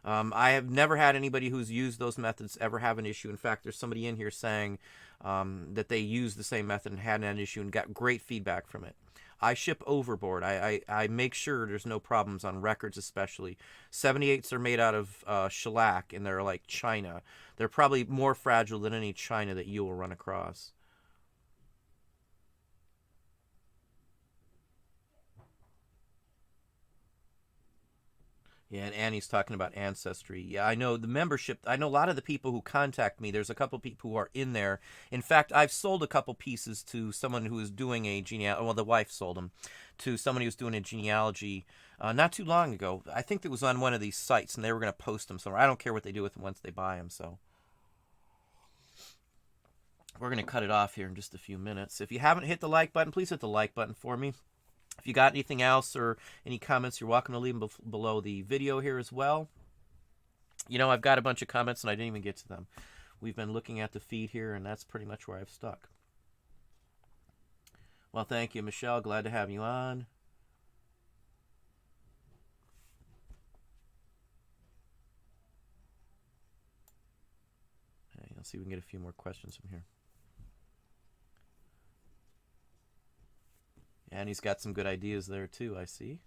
I have never had anybody who's used those methods ever have an issue. In fact, there's somebody in here saying that they used the same method and hadn't had an issue and got great feedback from it. I ship overboard. I make sure there's no problems on records, especially. 78s are made out of shellac, and they're like china. They're probably more fragile than any china that you will run across. Yeah, and Annie's talking about Ancestry. Yeah, I know the membership. I know a lot of the people who contact me. There's a couple people who are in there. In fact, I've sold a couple pieces to someone who is doing a genealogy. Well, the wife sold them to someone who was doing a genealogy not too long ago. I think it was on one of these sites, and they were going to post them somewhere. I don't care what they do with them once they buy them. So we're going to cut it off here in just a few minutes. If you haven't hit the like button, please hit the like button for me. If you got anything else or any comments, you're welcome to leave them below the video here as well. You know, I've got a bunch of comments and I didn't even get to them. We've been looking at the feed here, and that's pretty much where I've stuck. Well, thank you, Michelle. Glad to have you on. Hey, let's see if we can get a few more questions from here. And he's got some good ideas there too, I see.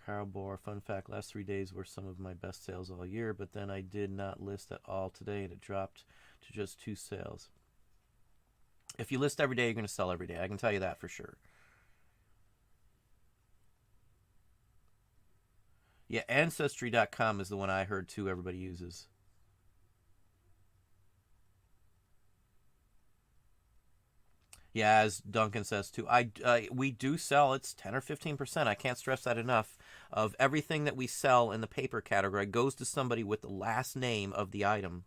Carl Bohr, fun fact, last 3 days were some of my best sales all year, but then I did not list at all today, and it dropped to just 2 sales. If you list every day, you're going to sell every day. I can tell you that for sure. Yeah, Ancestry.com is the one I heard too everybody uses. Yeah, as Duncan says too, we do sell. It's 10 or 15%. I can't stress that enough. Of everything that we sell in the paper category goes to somebody with the last name of the item.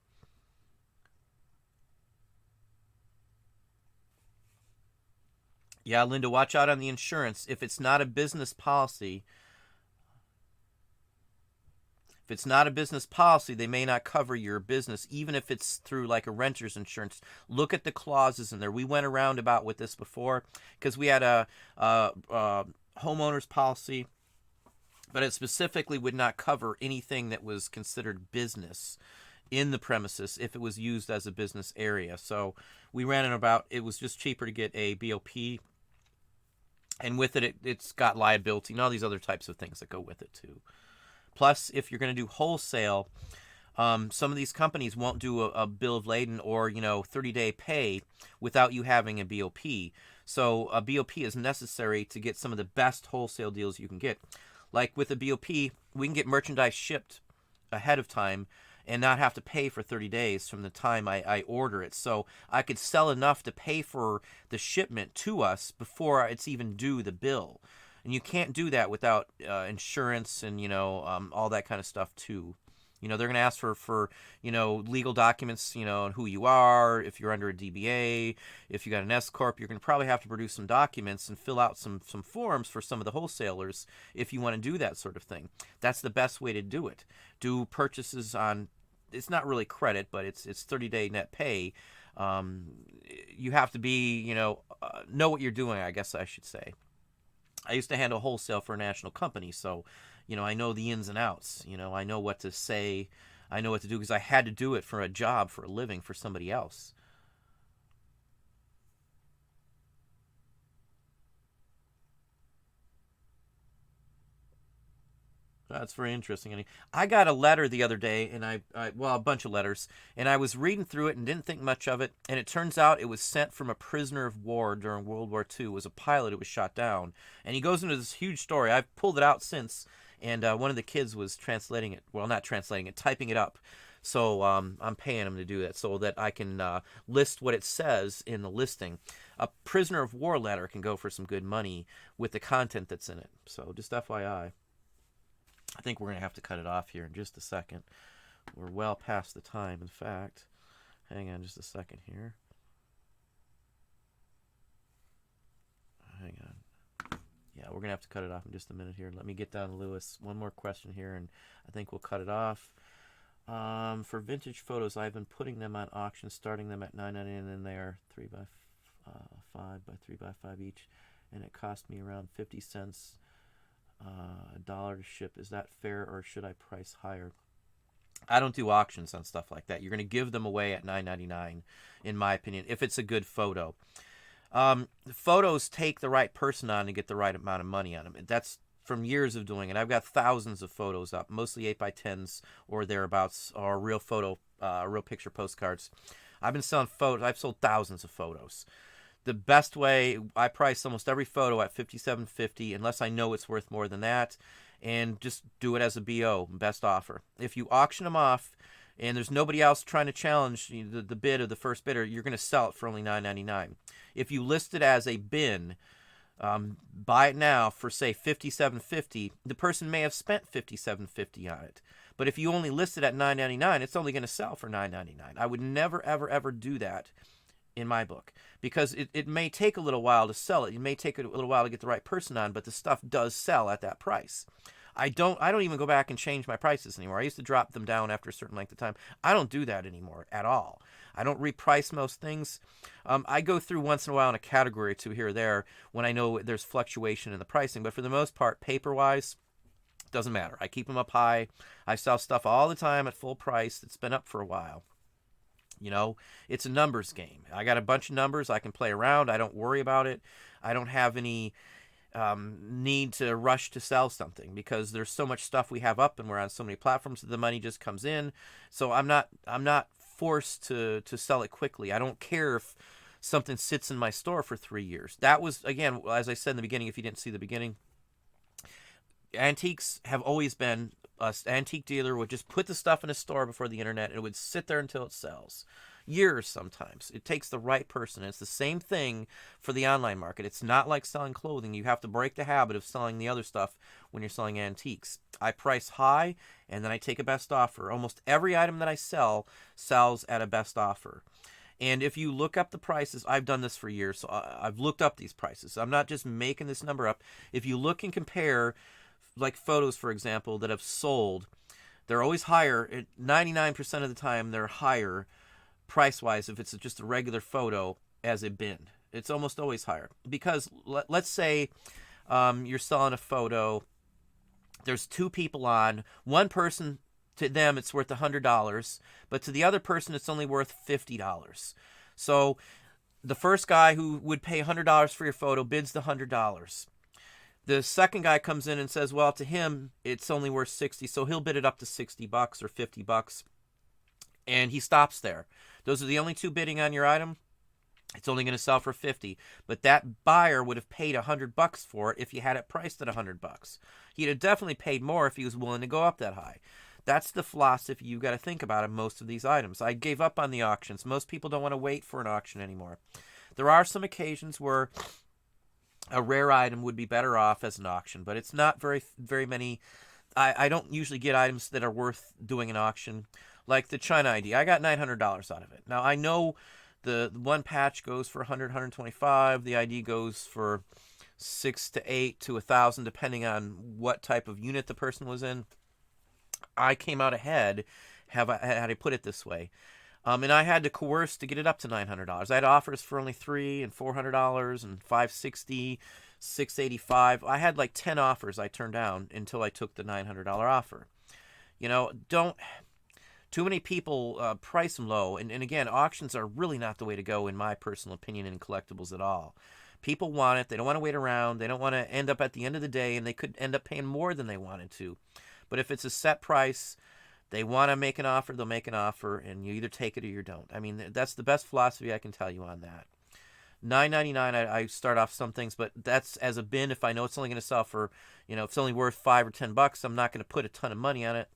Yeah, Linda, watch out on the insurance. If it's not a business policy, they may not cover your business, even if it's through like a renter's insurance. Look at the clauses in there. We went around about with this before because we had a homeowner's policy, but it specifically would not cover anything that was considered business in the premises if it was used as a business area. So we ran it about, it was just cheaper to get a BOP, and with it, it's got liability and all these other types of things that go with it too. Plus, if you're going to do wholesale, some of these companies won't do a bill of lading or 30-day pay without you having a BOP. So a BOP is necessary to get some of the best wholesale deals you can get. Like with a BOP, we can get merchandise shipped ahead of time and not have to pay for 30 days from the time I order it. So I could sell enough to pay for the shipment to us before it's even due the bill. And you can't do that without insurance and, all that kind of stuff too. They're going to ask for legal documents, and who you are, if you're under a DBA, if you got an S Corp, you're going to probably have to produce some documents and fill out some forms for some of the wholesalers if you want to do that sort of thing. That's the best way to do it. Do purchases on, it's not really credit, but it's 30-day net pay. You have to be, know what you're doing, I guess I should say. I used to handle wholesale for a national company, so, I know the ins and outs. I know what to say. I know what to do because I had to do it for a job, for a living, for somebody else. That's very interesting. I got a letter the other day, and a bunch of letters, and I was reading through it and didn't think much of it, and it turns out it was sent from a prisoner of war during World War II. It was a pilot who was shot down, and he goes into this huge story. I've pulled it out since, and one of the kids was translating it. Well, not translating it, typing it up. So I'm paying him to do that so that I can list what it says in the listing. A prisoner of war letter can go for some good money with the content that's in it. So just FYI. I think we're going to have to cut it off here in just a second. We're well past the time, in fact. Hang on just a second here. Hang on. Yeah, we're going to have to cut it off in just a minute here. Let me get down to Lewis. One more question here, and I think we'll cut it off. For vintage photos, I've been putting them on auction, starting them at $9.99, and then they are 3x5 by 3x5 each. and it cost me around 50 cents a dollar to ship. Is that fair, or should I price higher? I don't do auctions on stuff like that. You're going to give them away at $9.99, in my opinion, if it's a good photo. Photos take the right person on to get the right amount of money on them. That's from years of doing it. I've got thousands of photos up, mostly 8x10s or thereabouts, or real picture postcards. I've been selling photos. I've sold thousands of photos. The best way, I price almost every photo at $57.50 unless I know it's worth more than that, and just do it as a BO, best offer. If you auction them off and there's nobody else trying to challenge the bid of the first bidder, you're going to sell it for only $9.99. If you list it as a bin, buy it now for, say, $57.50, the person may have spent $57.50 on it. But if you only list it at $9.99, it's only going to sell for $9.99. I would never, ever, ever do that in my book, because it may take a little while to sell it. It may take a little while to get the right person on, but the stuff does sell at that price. I don't even go back and change my prices anymore. I used to drop them down after a certain length of time. I don't do that anymore at all. I don't reprice most things. I go through once in a while in a category or two here or there when I know there's fluctuation in the pricing, but for the most part, paper-wise, it doesn't matter. I keep them up high. I sell stuff all the time at full price. It's been up for a while. You know, it's a numbers game. I got a bunch of numbers. I can play around. I don't worry about it. I don't have any need to rush to sell something because there's so much stuff we have up and we're on so many platforms that the money just comes in. So I'm not forced to sell it quickly. I don't care if something sits in my store for 3 years. That was, again, as I said in the beginning, if you didn't see the beginning, antiques have always been, an antique dealer would just put the stuff in a store before the internet, and it would sit there until it sells. Years sometimes. It takes the right person. It's the same thing for the online market. It's not like selling clothing. You have to break the habit of selling the other stuff when you're selling antiques. I price high, and then I take a best offer. Almost every item that I sell sells at a best offer. And if you look up the prices, I've done this for years, so I've looked up these prices. I'm not just making this number up. If you look and compare, like photos, for example, that have sold, they're always higher. 99% of the time, they're higher price-wise if it's just a regular photo as a bin. It's almost always higher. Because let's say you're selling a photo, there's two people on. One person, to them, it's worth $100, but to the other person, it's only worth $50. So the first guy who would pay $100 for your photo bids the $100. The second guy comes in and says, well, to him, it's only worth $60, so he'll bid it up to $60 or $50, and he stops there. Those are the only two bidding on your item. It's only going to sell for $50, but that buyer would have paid $100 for it if you had it priced at $100. He'd have definitely paid more if he was willing to go up that high. That's the philosophy you got to think about in most of these items. I gave up on the auctions. Most people don't want to wait for an auction anymore. There are some occasions where a rare item would be better off as an auction, but it's not very many. I don't usually get items that are worth doing an auction, like the China ID. I got $900 out of it. Now, I know the one patch goes for $100, $125. The ID goes for $600 to $800 to $1,000, depending on what type of unit the person was in. I came out ahead, had I put it this way. And I had to coerce to get it up to $900. I had offers for only $300 and $400 and $560, $685. I had like 10 offers I turned down until I took the $900 offer. You know, too many people price them low. And again, auctions are really not the way to go, in my personal opinion, in collectibles at all. People want it. They don't want to wait around. They don't want to end up at the end of the day, and they could end up paying more than they wanted to. But if it's a set price, they want to make an offer, they'll make an offer, and you either take it or you don't. I mean, that's the best philosophy I can tell you on that. $9.99, I start off some things, but that's as a bin. If I know it's only going to sell for, if it's only worth $5 or $10, I'm not going to put a ton of money on it.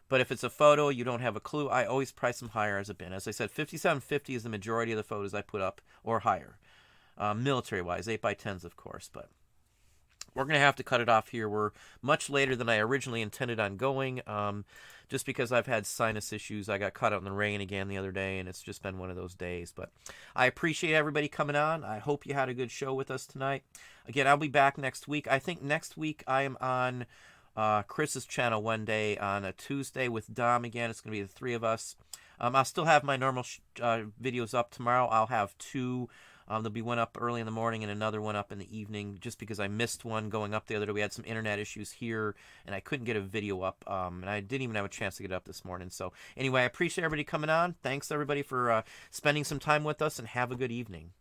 But if it's a photo, you don't have a clue, I always price them higher as a bin. As I said, $57.50 is the majority of the photos I put up, or higher. Military-wise, 8x10s, of course, but we're going to have to cut it off here. We're much later than I originally intended on going, just because I've had sinus issues. I got caught out in the rain again the other day, and it's just been one of those days. But I appreciate everybody coming on. I hope you had a good show with us tonight. Again, I'll be back next week. I think next week I am on Chris's channel one day on a Tuesday with Dom again. It's going to be the three of us. I'll still have my normal videos up tomorrow. I'll have two There'll be one up early in the morning and another one up in the evening, just because I missed one going up the other day. We had some internet issues here, and I couldn't get a video up, and I didn't even have a chance to get it up this morning. So anyway, I appreciate everybody coming on. Thanks everybody for spending some time with us, and have a good evening.